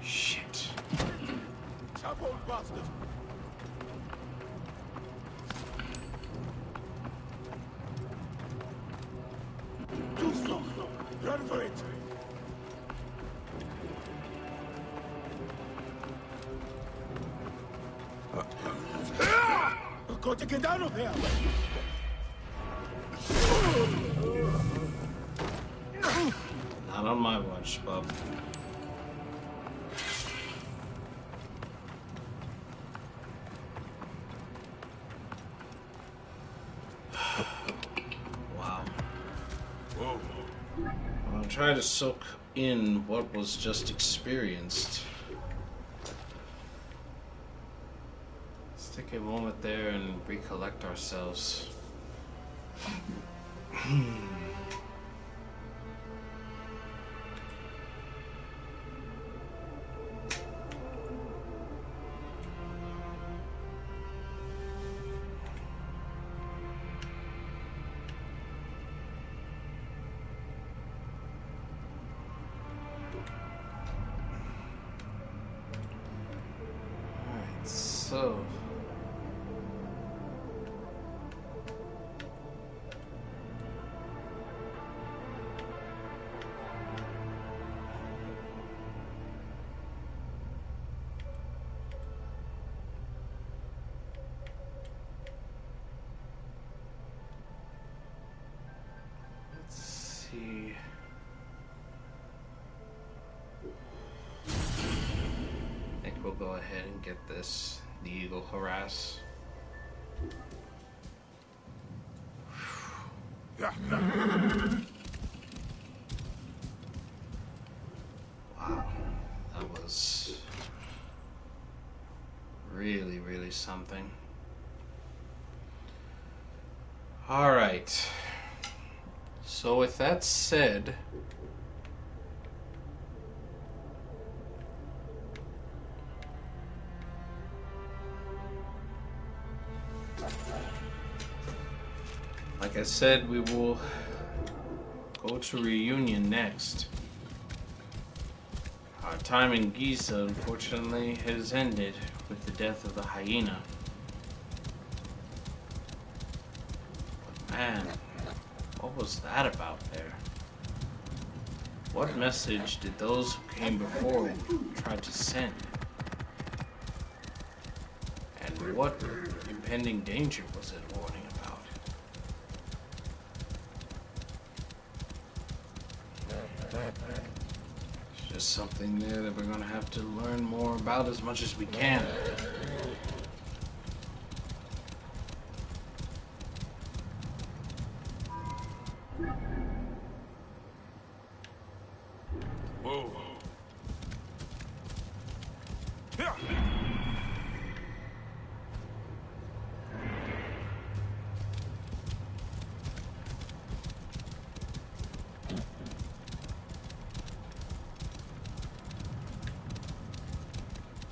Shit. Tough old bastard. Too slow. Run for it. Got to get out of here. Not on my watch, bub. Wow. Whoa. I'll try to soak in what was just experienced. Let's take a moment there and recollect ourselves. so. Let's see. I think we'll go ahead and get this. The Eagle Harass. Yeah. Wow. That was really, really something. Alright. So with that said, like I said, we will go to Reunion next. Our time in Giza, unfortunately, has ended with the death of the Hyena. But man, what was that about there? What message did those who came before try to send? And what impending danger was it warning about? It's just something there that we're going to have to learn more about as much as we can. Whoa.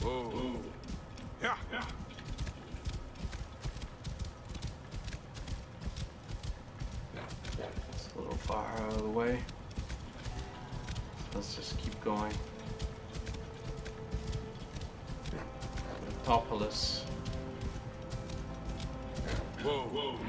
Whoa. Yeah. It's a little far out of the way. Let's just keep going. Topolis. Whoa.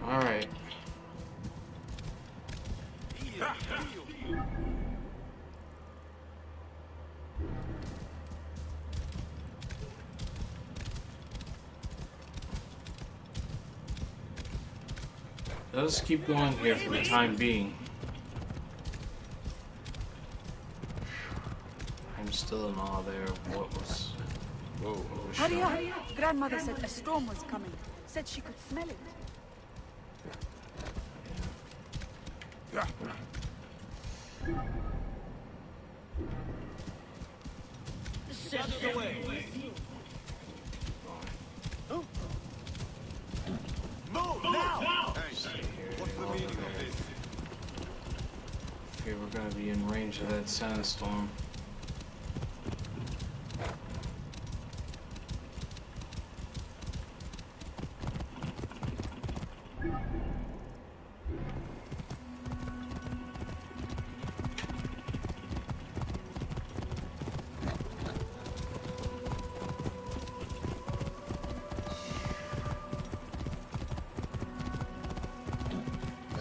Alright. Let's keep going here for the time being. I'm still in awe there of what was Hurry up! shown. Grandmother said a storm was coming. Said she could smell it. Yeah. Okay, we're gonna be in range of that sandstorm.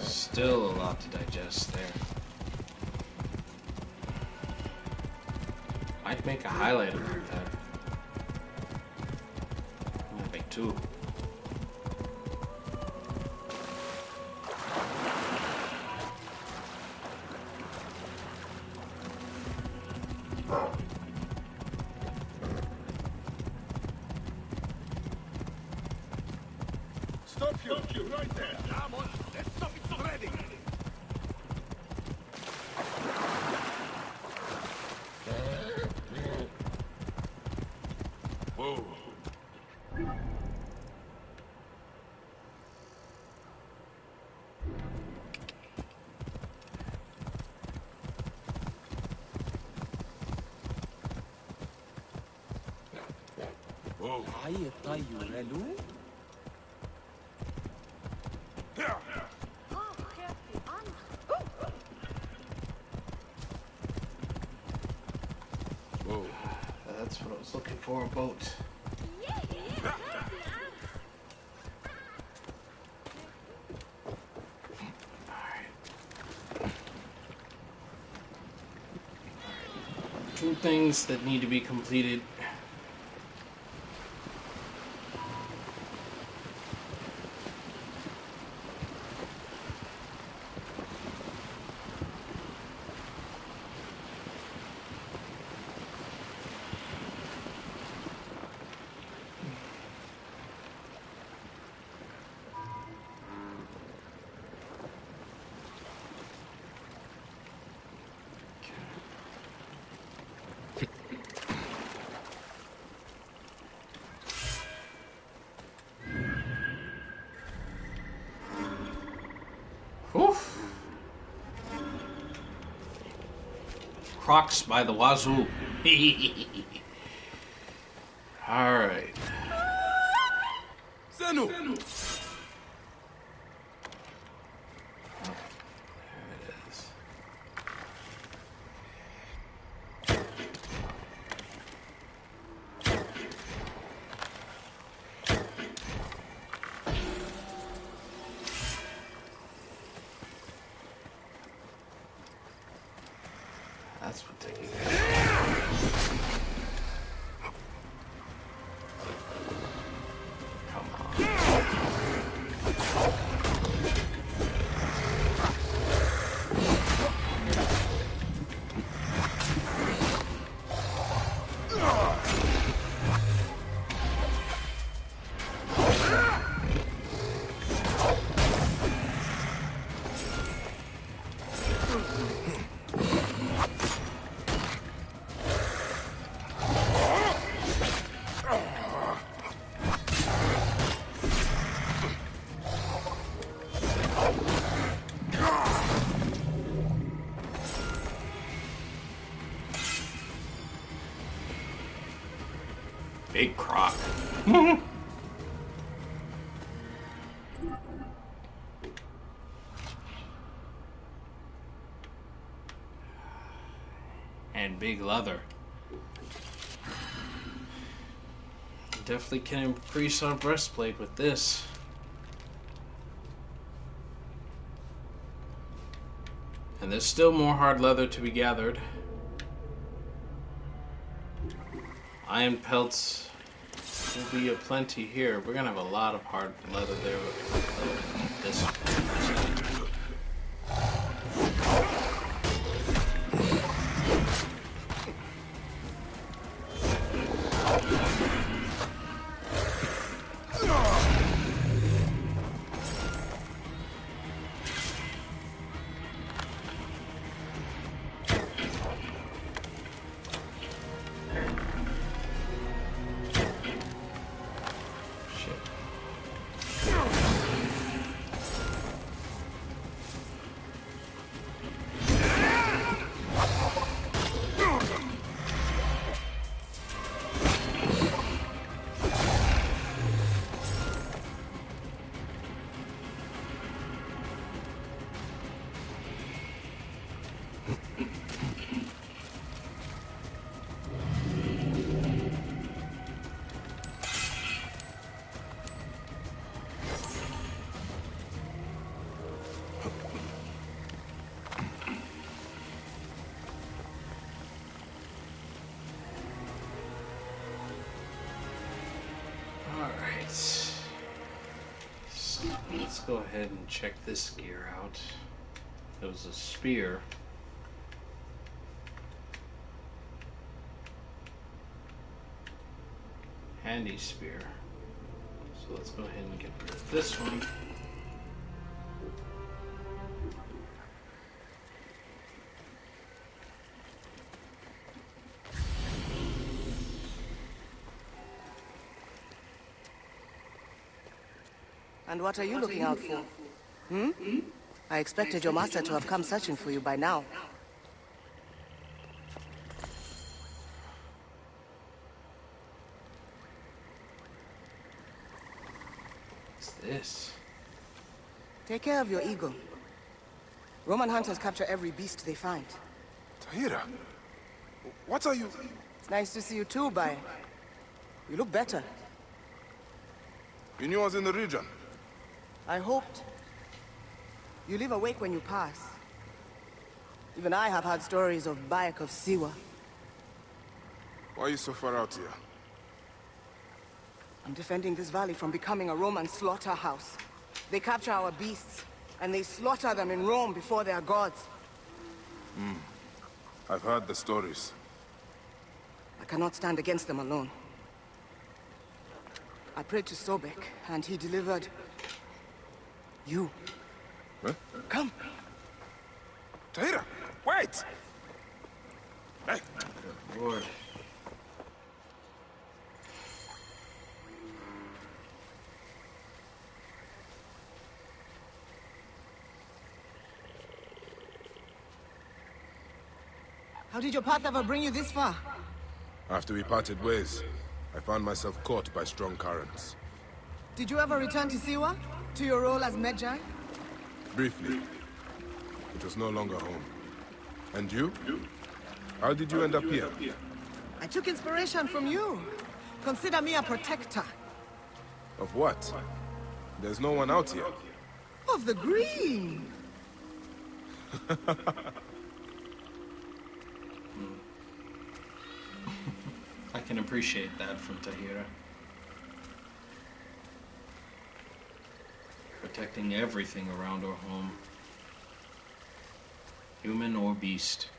Still a lot to digest there. Might make a highlight about that. Might make two. Stop you right there. Come on, let's stop it already. Whoa. Whoa. for a boat. Two things that need to be completed. Oof. Crocs by the wazoo. Alright. Zenu! There it is. That's what they get. Come on. Big croc. And big leather. Definitely can increase our breastplate with this. And there's still more hard leather to be gathered. Iron pelts will be aplenty here. We're gonna have a lot of hard leather there with this. Let's go ahead and check this gear out. It was a spear. Handy spear. So let's go ahead and get rid of this one. And what are you looking out for? I expected your master to have come searching for you by now. What's this? Take care of your ego. Roman hunters capture every beast they find. Tahira, what are you... It's nice to see you too, Bai. You look better. You knew I was in the region. I hoped. You leave awake when you pass. Even I have heard stories of Bayek of Siwa. Why are you so far out here? I'm defending this valley from becoming a Roman slaughterhouse. They capture our beasts, and they slaughter them in Rome before their gods. I've heard the stories. I cannot stand against them alone. I prayed to Sobek, and he delivered... you. Huh? Come. Tahira, wait! Hey! Good Lord. How did your path ever bring you this far? After we parted ways, I found myself caught by strong currents. Did you ever return to Siwa? To your role as Medjay? Briefly. It was no longer home. And you? How did you end up here? I took inspiration from you. Consider me a protector. Of what? There's no one out here. Of the green! I can appreciate that from Tahira. Protecting everything around our home. Human or beast.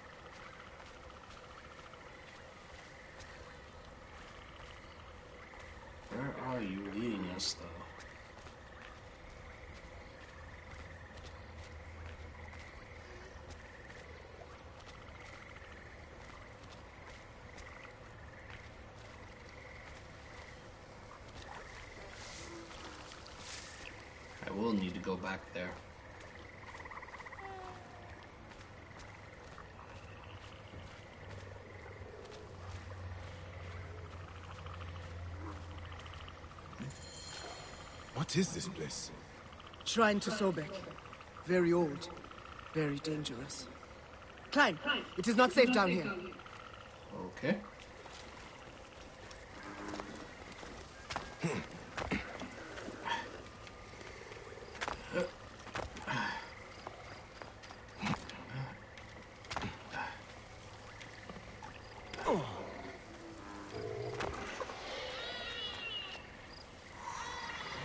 Where are you leading us, though? I will need to go back there. What is this place? Shrine to Sobek. Very old. Very dangerous. Climb. It is not safe down here. Okay.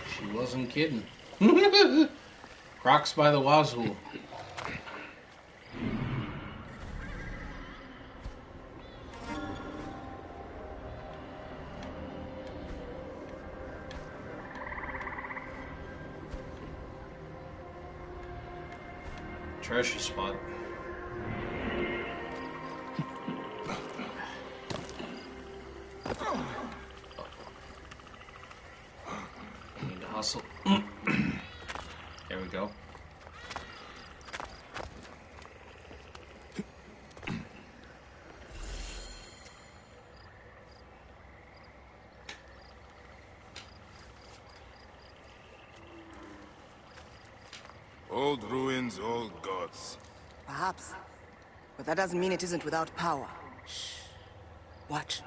She wasn't kidding. Crocs by the wazoo. Treasure spot. Need to hustle. There we go. Old ruins, old gods. Perhaps. But that doesn't mean it isn't without power. Shh. Watch.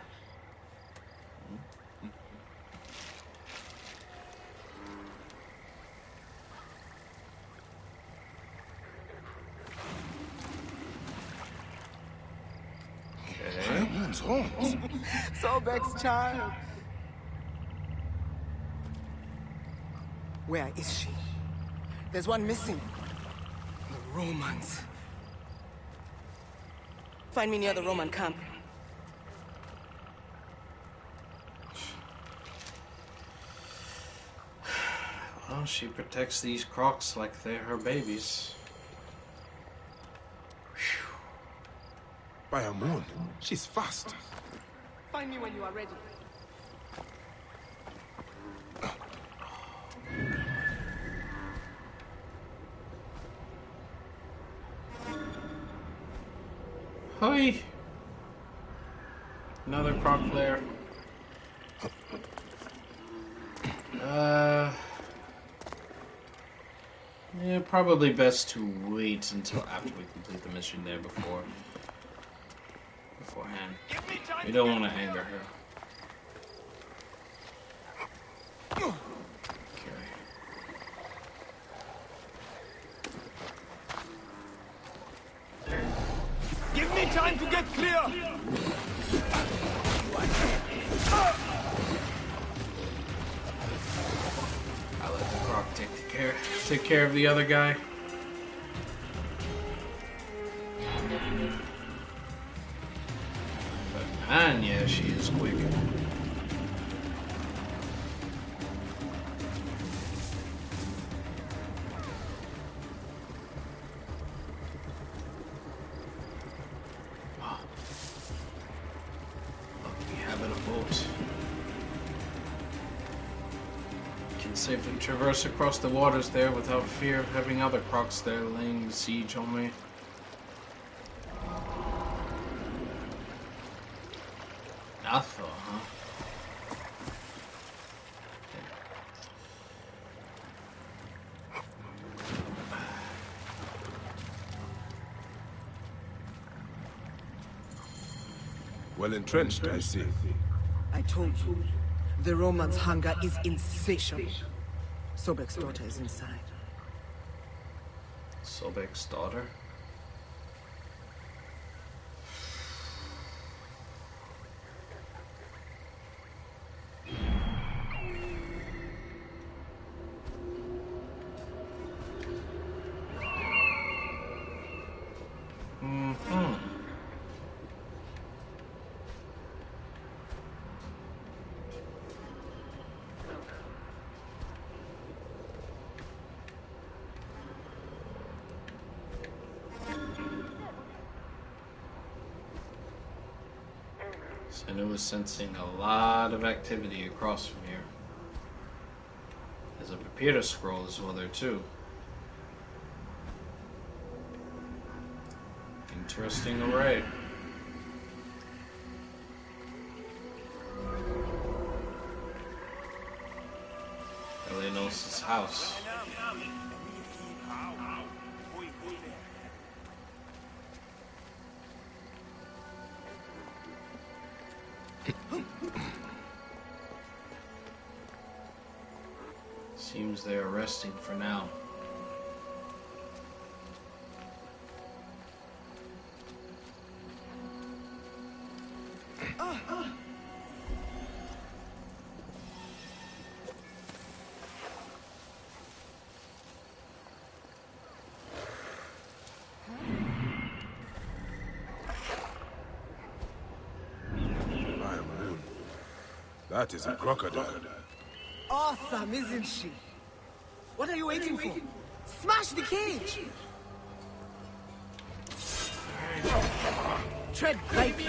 Fireman's horns. Sobek's child. Where is she? There's one missing. The Romans. Find me near the Roman camp. Well, she protects these crocs like they're her babies. By a moon. She's fast. Find me when you are ready. Hi. Another croc player. Yeah, probably best to wait until after we complete the mission there beforehand. We don't want to anger her. Time to get clear! I'll let the croc take care of the other guy. But man, yeah, she is quick. Safely traverse across the waters there without fear of having other crocs there laying siege on me. Nothing, huh? Well entrenched, I see. I told you, the Romans' hunger is insatiable. Sobek's daughter is inside. Sobek's daughter? And it was sensing a lot of activity across from here. There's a papyrus scroll as well there too. Interesting array. Elenos' house. Seems they are resting for now. That is a crocodile. Awesome, isn't she? What are you waiting for? Smash the cage! Tread lightly.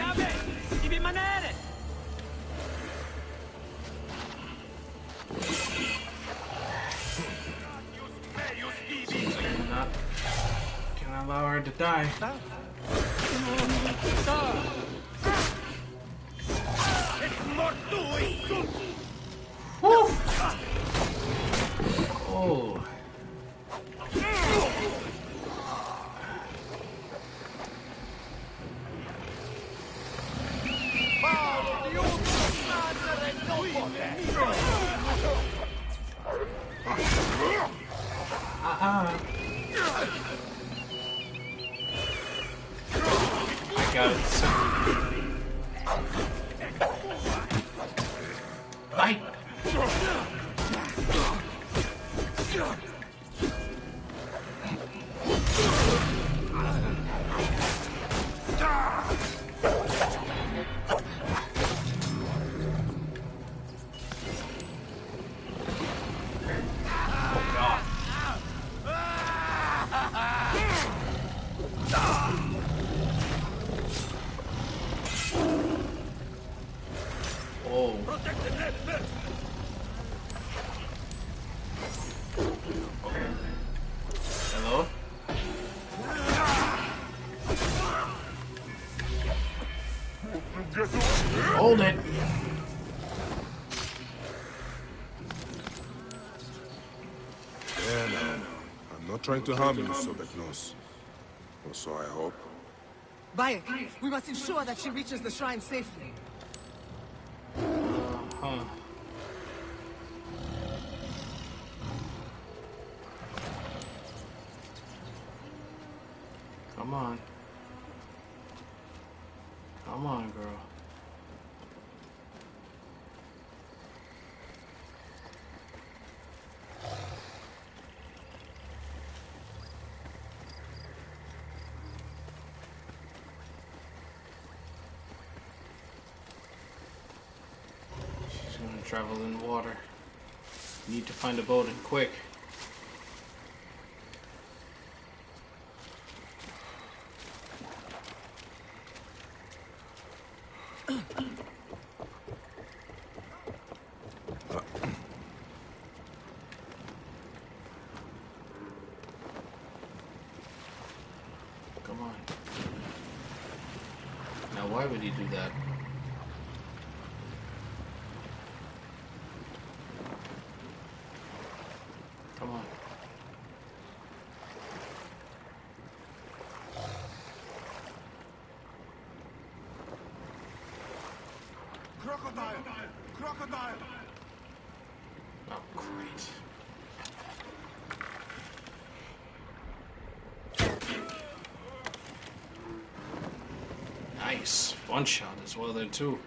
Can't allow her to die. Oh. I got it. Bite. Hello? Hold it. Yeah, no. I'm not trying to harm you, Sobeknos. Or so I hope. Bayek, we must ensure that she reaches the shrine safely. Come on. Come on, girl. She's gonna travel in water. Need to find a boat and quick. Come on. Now, why would he do that? Come on. Crocodile! Crocodile! Oh, great. Nice. One shot as well there, too.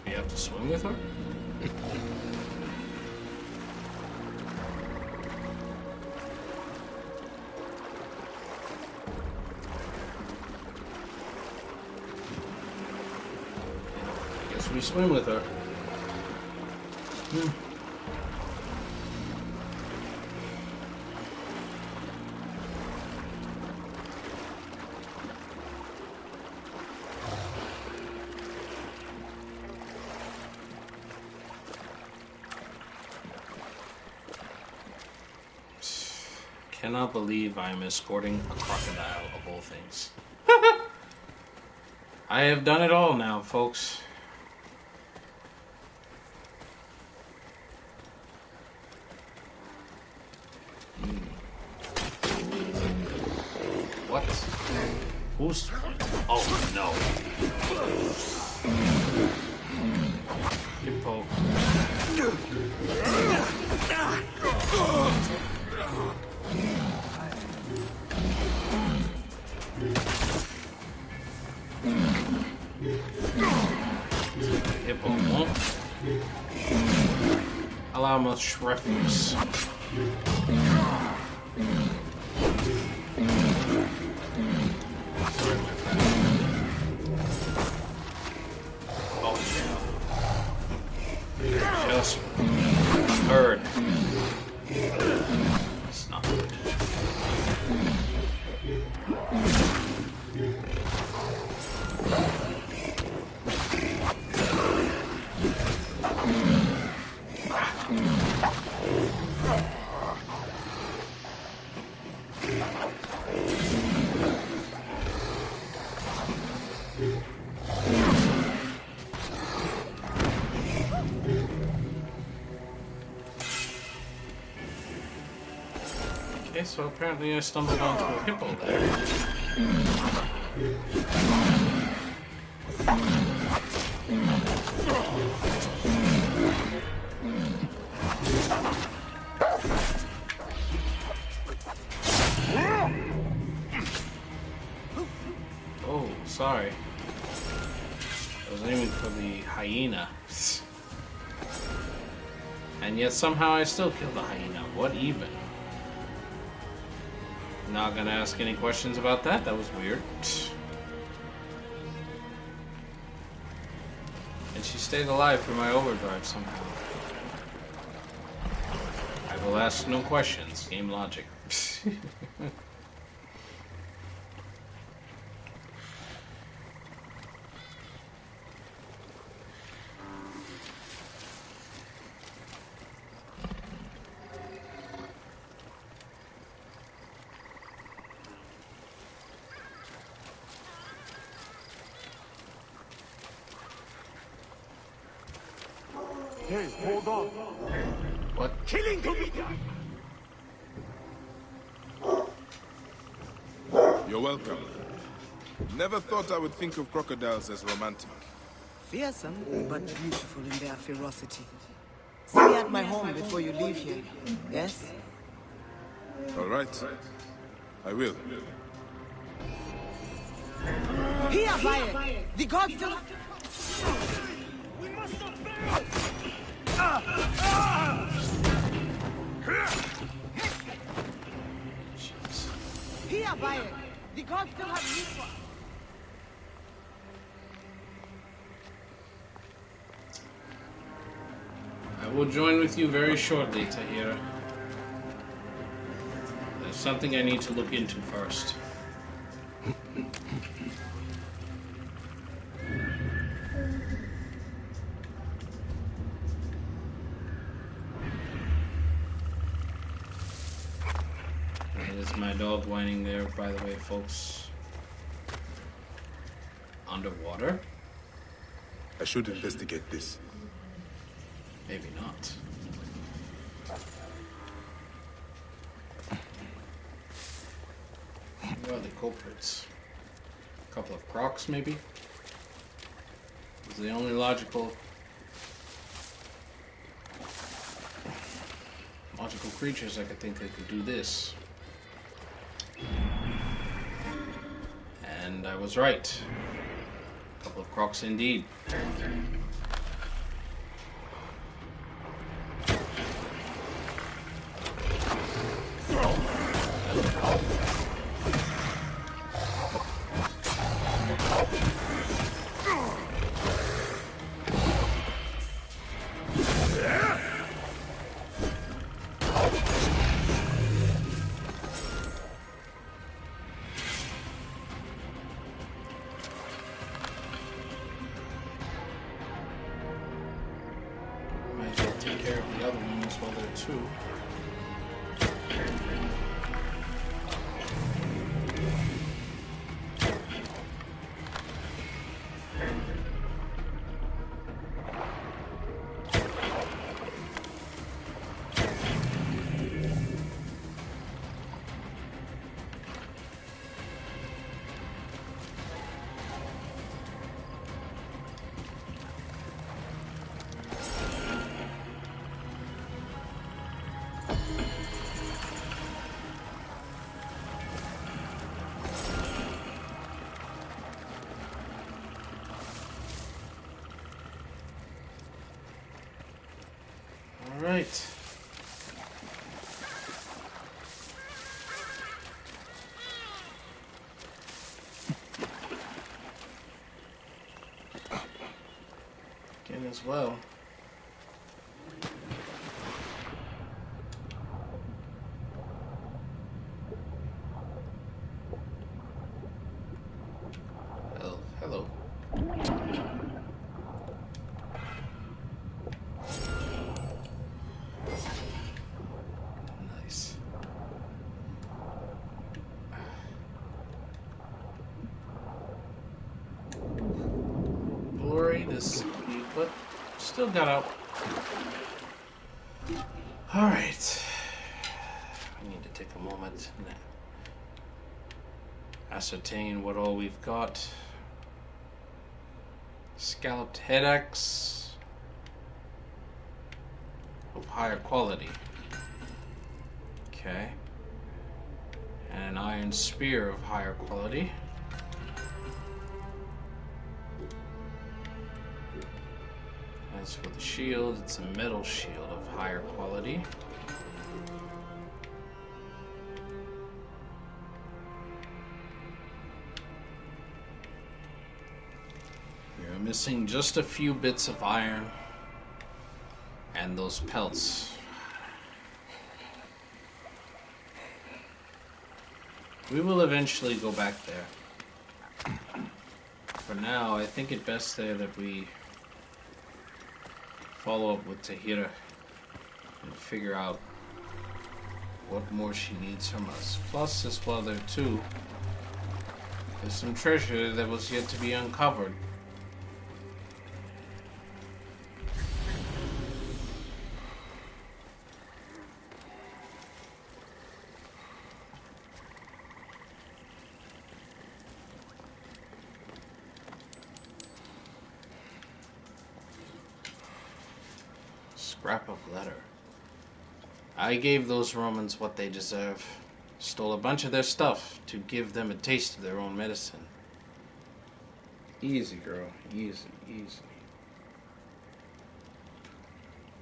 Do we have to swim with her? Guess we swim with her. Cannot believe I am escorting a crocodile of all things. I have done it all now, folks. What? Who's... Oh, no. Hippo. Hippo won't allow much refuse. Sorry, my friend. Oh, yeah. Just heard. It's not good. Okay, so apparently I stumbled onto a hippo there. Oh, sorry. I was aiming for the hyena. And yet somehow I still killed the hyena. What even? Not gonna ask any questions about that. That was weird. And she stayed alive through my overdrive somehow. I will ask no questions. Game logic. Hey, hold on. What? Killing to be done. You're welcome. Never thought I would think of crocodiles as romantic. Fearsome, but beautiful in their ferocity. See me at my home before you leave here. Yes? All right. I will. Here, Bayek! The gods still... Jeez. Here, Bayek! The gods still have need for... I will join with you very shortly, Tahira. There's something I need to look into first. That is my dog whining there, by the way, folks. Underwater? I should investigate this. Maybe not. Who are the culprits? A couple of crocs, maybe? Is the only logical creatures I could think that could do this. And I was right. A couple of crocs indeed. Might as well take care of the other ones while they're two. All right. Again as well. Well, hello. Nice. Glory, this, but still got out. All right. We need to take a moment and ascertain what all we've got. Scalloped head axe of higher quality. Okay. And an iron spear of higher quality. As for the shield, it's a metal shield of higher quality. You're missing just a few bits of iron and those pelts. We will eventually go back there. For now, I think it best there that we follow up with Tahira and figure out what more she needs from us. Plus, as well there too, there's some treasure that was yet to be uncovered. Scrap of letter. I gave those Romans what they deserve. Stole a bunch of their stuff to give them a taste of their own medicine. Easy, girl. Easy, easy.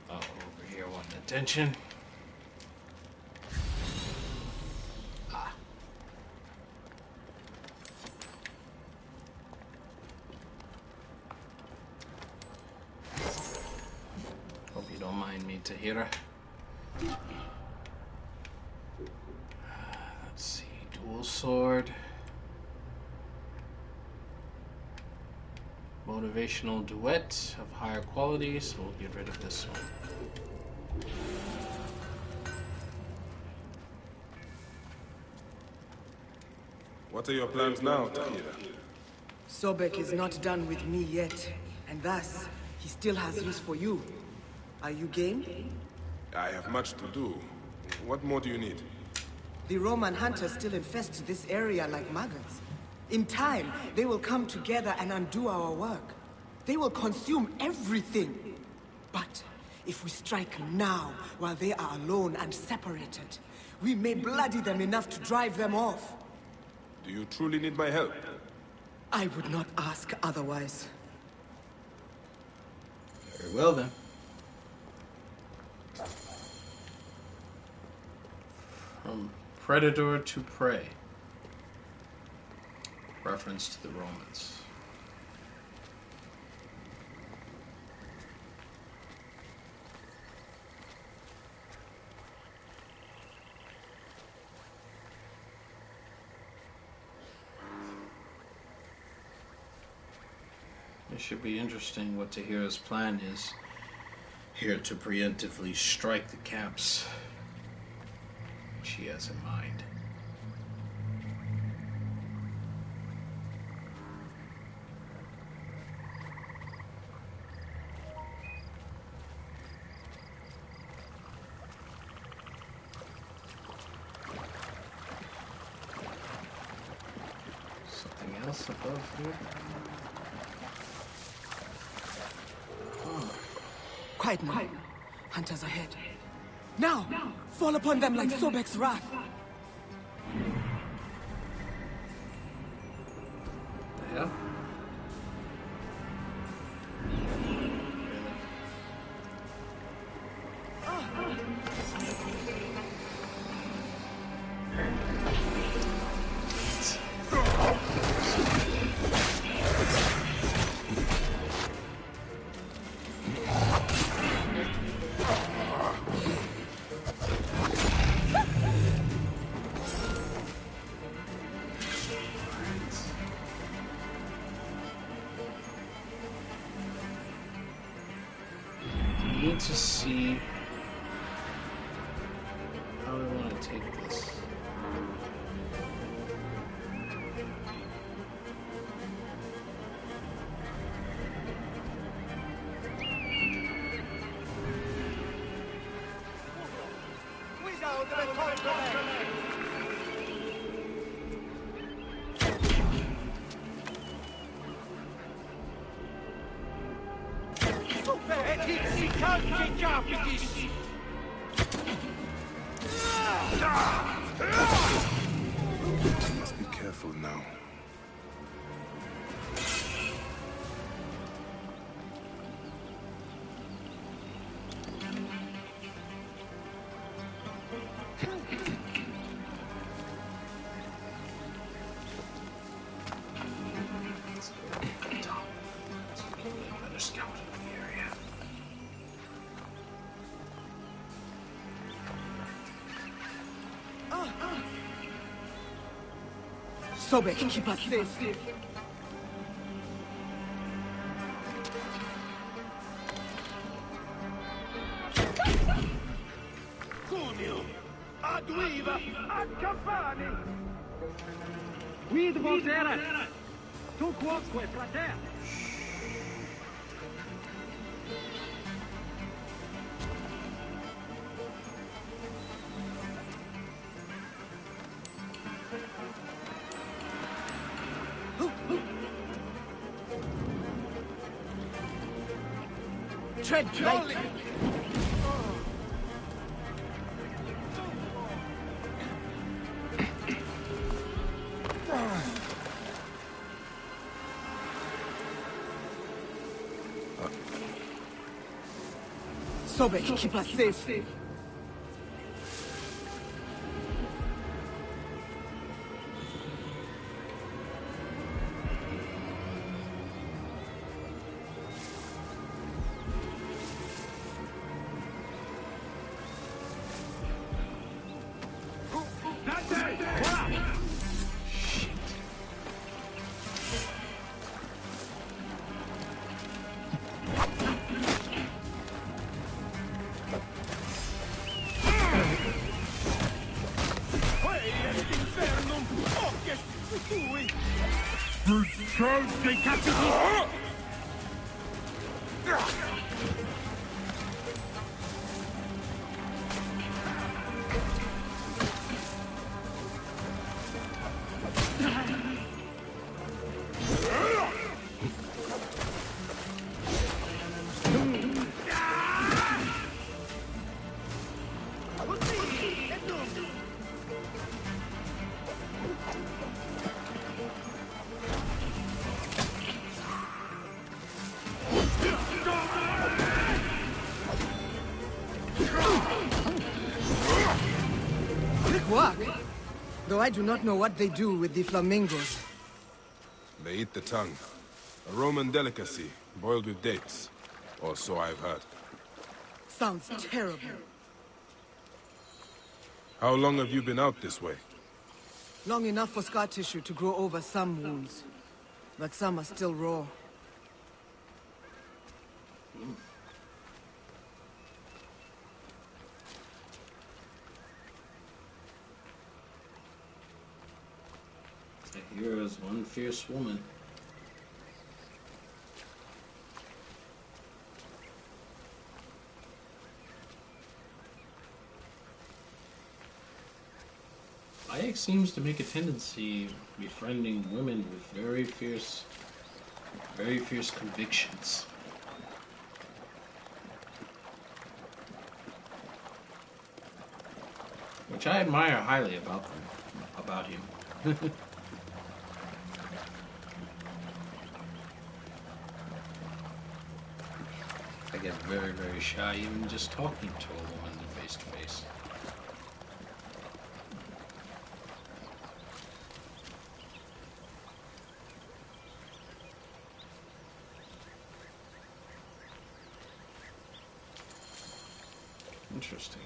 Oh, over here wanting attention. Ah. Hope you don't mind me, Tahira. Let's see. Dual sword. Motivational duet of higher quality, so we'll get rid of this one. What are your plans now, Tahira? Sobek is not done with me yet, and thus, he still has use for you. Are you game? I have much to do. What more do you need? The Roman hunters still infest this area like maggots. In time, they will come together and undo our work. They will consume everything. But if we strike now, while they are alone and separated, we may bloody them enough to drive them off. Do you truly need my help? I would not ask otherwise. Very well then. From predator to prey. Reference to the Romans. It should be interesting what Tahira's plan is here to preemptively strike the camps she has in mind. Something else above here? Quiet now. Hunters ahead. Now! Fall upon them like Sobek's wrath! The hell? Need to see how we want to take this. Must be careful now. Let's go to the top. Let's get a better scout of the area. Sobek, keep us safe. Cuneo! Aduiva! Accampani! Quid volterat! Tu quoque, frater! Tread lightly. Sobek, keep us safe. Quick work. Though I do not know what they do with the flamingos. They eat the tongue. A Roman delicacy, boiled with dates. Or so I've heard. Sounds terrible. How long have you been out this way? Long enough for scar tissue to grow over some wounds. But some are still raw. A hero is one fierce woman. Bayek seems to make a tendency befriending women with very fierce convictions. Which I admire highly about him. I get very, very shy even just talking to a woman face to face. Interesting.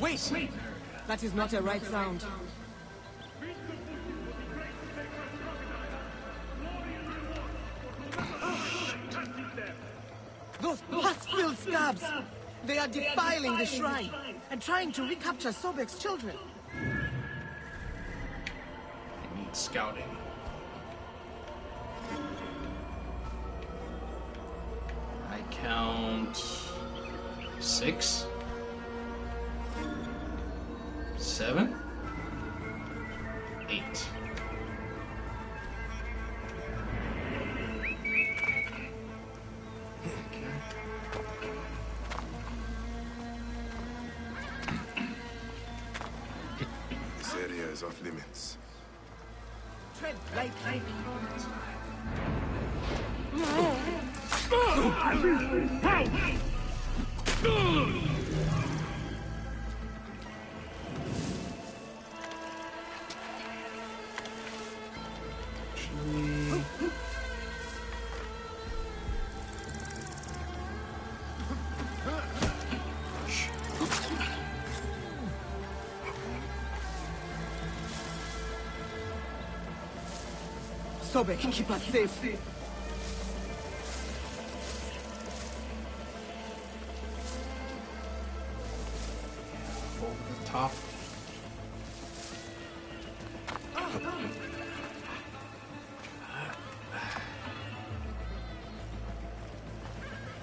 Wait! That is not a right sound. Those pus-filled scabs! They are defiling the shrine and trying to recapture Sobek's children. It needs scouting. I count 6, 7, 8. This area is off limits. Tread lightly. Sobek, keep us safe. Over the top.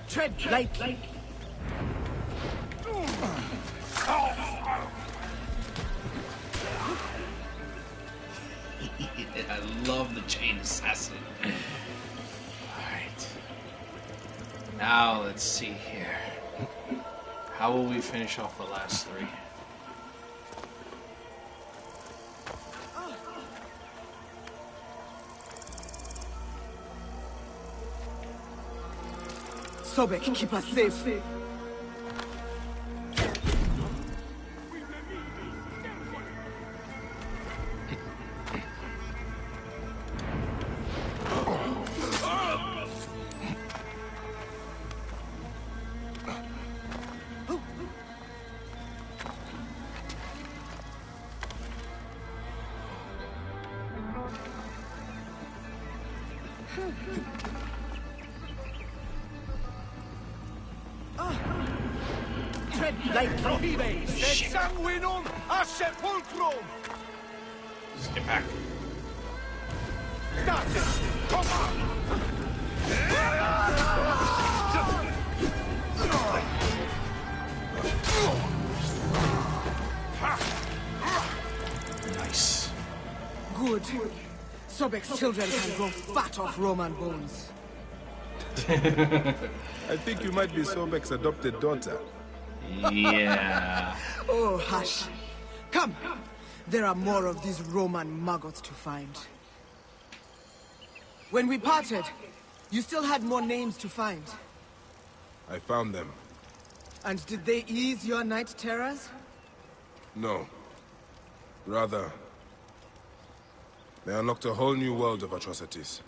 Tread lightly. I love the chain assassin. Alright. Now let's see here. How will we finish off the last 3? Sobek, keep us safe. Tread lightly. Prohibe, sed sanguinum a sepulchrum! Just get back. State! Come on! Nice. Good. Sobek's children can grow fat off Roman bones. I think you might be Sobek's adopted daughter. Yeah. Oh, hush. Come. There are more of these Roman maggots to find. When we parted, you still had more names to find. I found them. And did they ease your night terrors? No. Rather, they unlocked a whole new world of atrocities.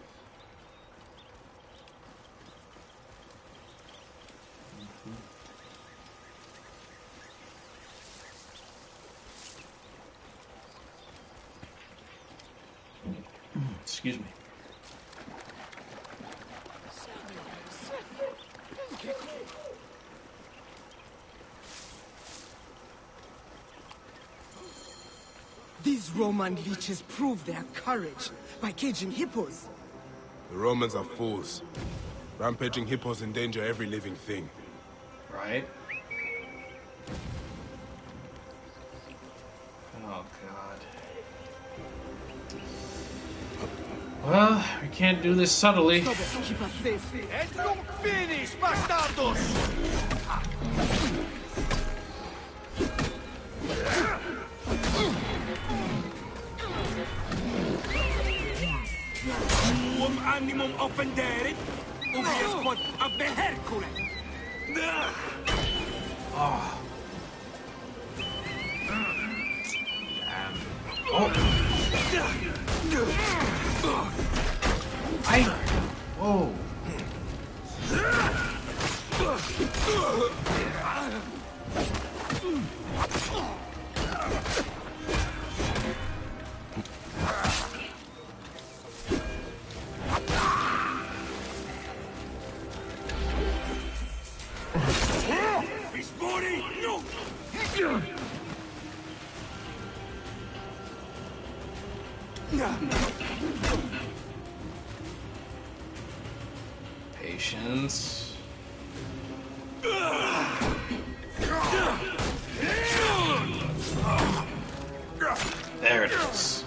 Excuse me. These Roman leeches prove their courage by caging hippos. The Romans are fools. Rampaging hippos endanger every living thing. Right? Oh, God. Well, we can't do this subtly. Sobek, keep us safe. Et nunc finis, bastardos! Tuum animum offenderit, ubius quod ab Hercule. Oh. I. Whoa. Vispori, no! Patience. There it is.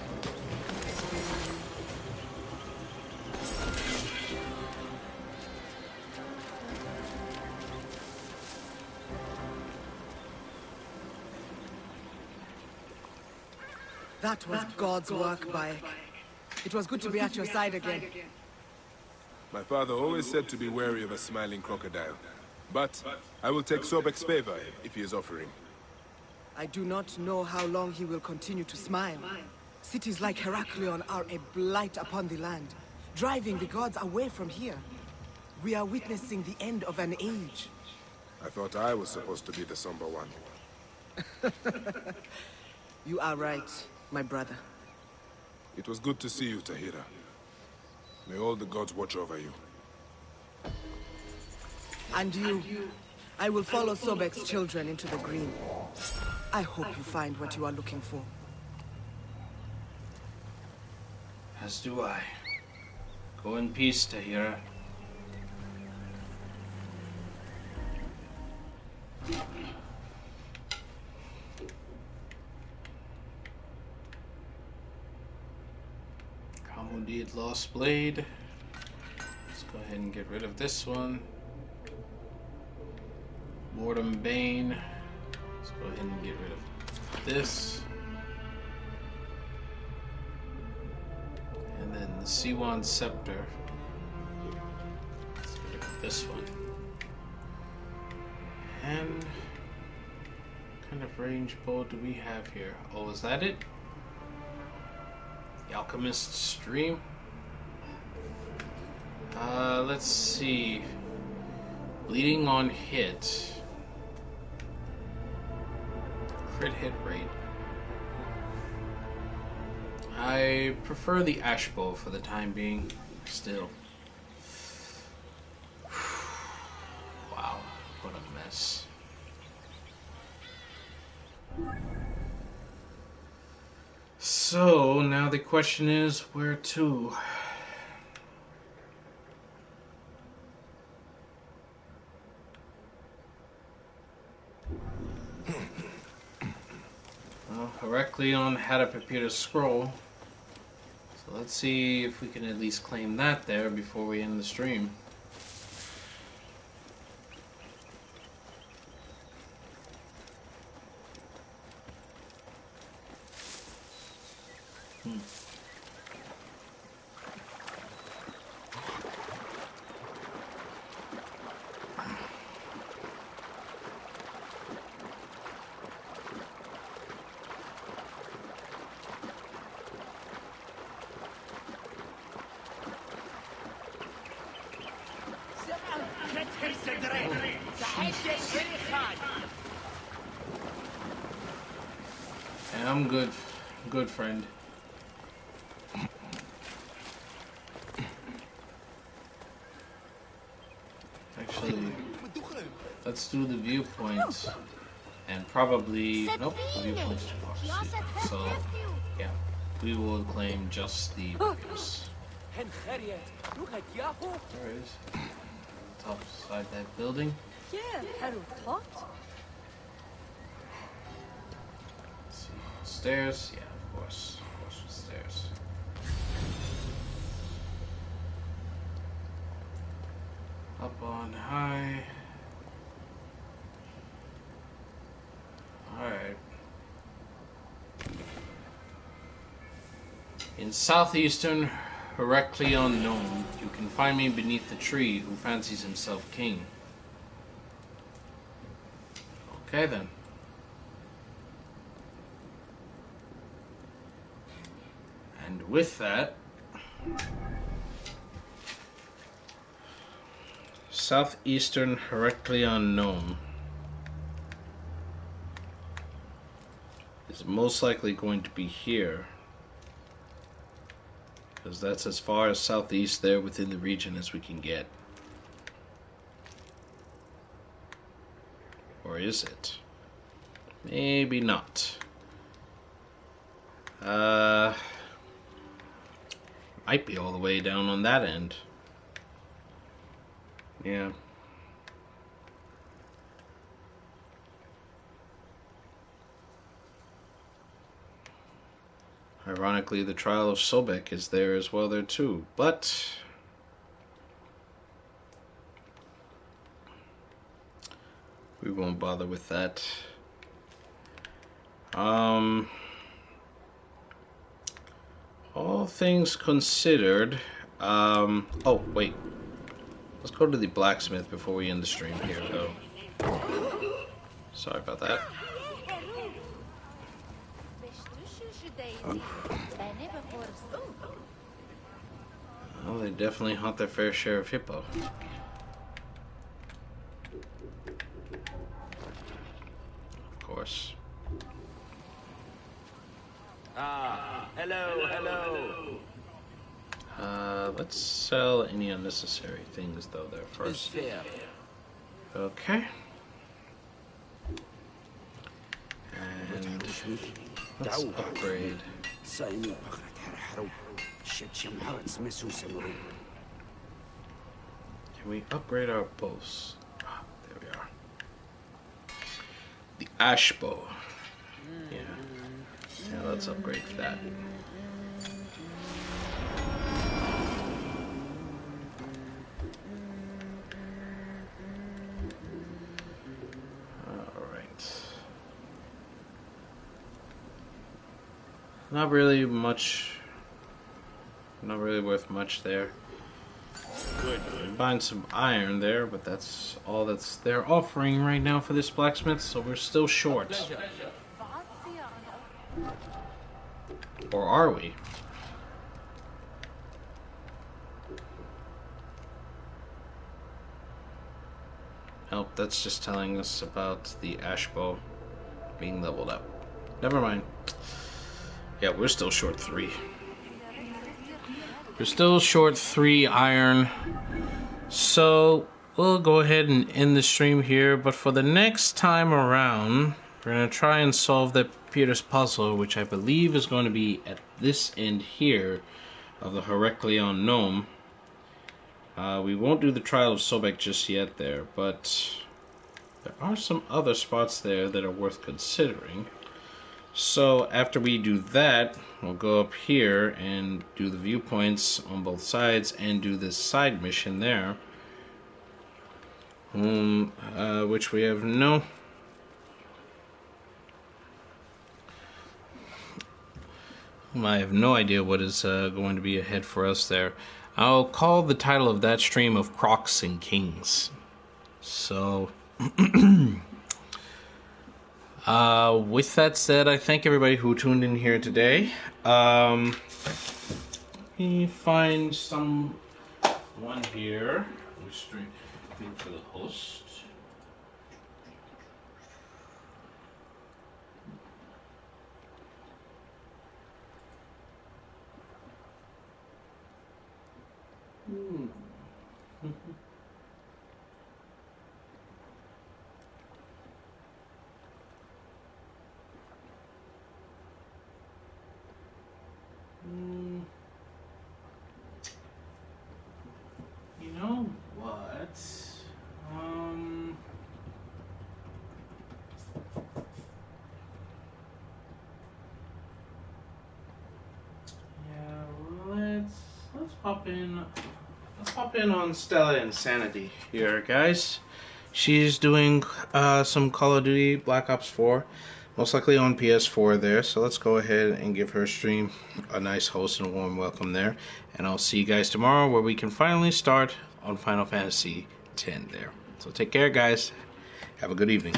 That was God's work, Bayek. It was good to be at your side again. My father always said to be wary of a smiling crocodile. But I will take Sobek's favor if he is offering. I do not know how long he will continue to smile. Cities like Heraklion are a blight upon the land, driving the gods away from here. We are witnessing the end of an age. I thought I was supposed to be the somber one. You are right, my brother. It was good to see you, Tahira. May all the gods watch over you. And you. I will follow Sobek's children into the green. I hope you find what you are looking for. As do I. Go in peace, Tahira. Kamudid Lost Blade. Let's go ahead and get rid of this one. Mortem Bane. Let's go ahead and get rid of this. And then the Siwan Scepter. Let's get rid of this one. And what kind of range bow do we have here? Oh, is that it? The Alchemist's Stream? Let's see. Bleeding on hit. Crit hit rate. I prefer the ash bow for the time being. Still. Wow, what a mess. So, now the question is, where to? Well, Heracleon had a Papyrus scroll. So let's see if we can at least claim that there before we end the stream. Yeah, I'm good. Good, friend. Actually, let's do the viewpoint. And probably... Nope, the viewpoint's too far. So, yeah. We will claim just the Papyrus. There it is. Top side of that building. Let's see. Stairs? Yeah, of course. Of course, with stairs. Up on high. Alright. In southeastern Heracleon Nome, you can find me beneath the tree who fancies himself king. Okay then. And with that, southeastern Heracleon Nome is most likely going to be here, because that's as far as southeast there within the region as we can get. Or is it? Maybe not. Might be all the way down on that end. Yeah. Ironically, the trial of Sobek is there as well there too, but we won't bother with that. All things considered, oh wait, let's go to the blacksmith before we end the stream here though. Sorry about that. Well, they definitely hunt their fair share of hippo. Of course. Ah, hello, hello. Let's sell any unnecessary things though there first. Okay. And let's upgrade. Can we upgrade our bows? Ah, there we are. The ash bow. Yeah. Yeah, let's upgrade that. Alright. Not really much. Not really worth much there. Good. Buying some iron there, but that's all that's they're offering right now for this blacksmith, so we're still short. Pleasure. Or are we? Nope, that's just telling us about the ash bow being leveled up. Never mind. Yeah, we're still short 3. We're still short 3 iron. So we'll go ahead and end the stream here, but for the next time around, we're going to try and solve that Peter's puzzle, which I believe is going to be at this end here of the Heracleon Gnome. We won't do the Trial of Sobek just yet there, but there are some other spots there that are worth considering. So after we do that, we'll go up here and do the viewpoints on both sides and do this side mission there. Which we have no... I have no idea what is going to be ahead for us there. I'll call the title of that stream of Crocs and Kings. So... with that said, I thank everybody who tuned in here today. Let me find someone here. Stream for the host. You know what? Yeah, let's pop in. Let's pop in on Stella Insanity here, guys. She's doing some Call of Duty Black Ops 4, most likely on PS4 there. So let's go ahead and give her stream a nice host and a warm welcome there. And I'll see you guys tomorrow where we can finally start on Final Fantasy X there. So take care, guys. Have a good evening.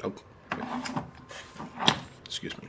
Oh, excuse me.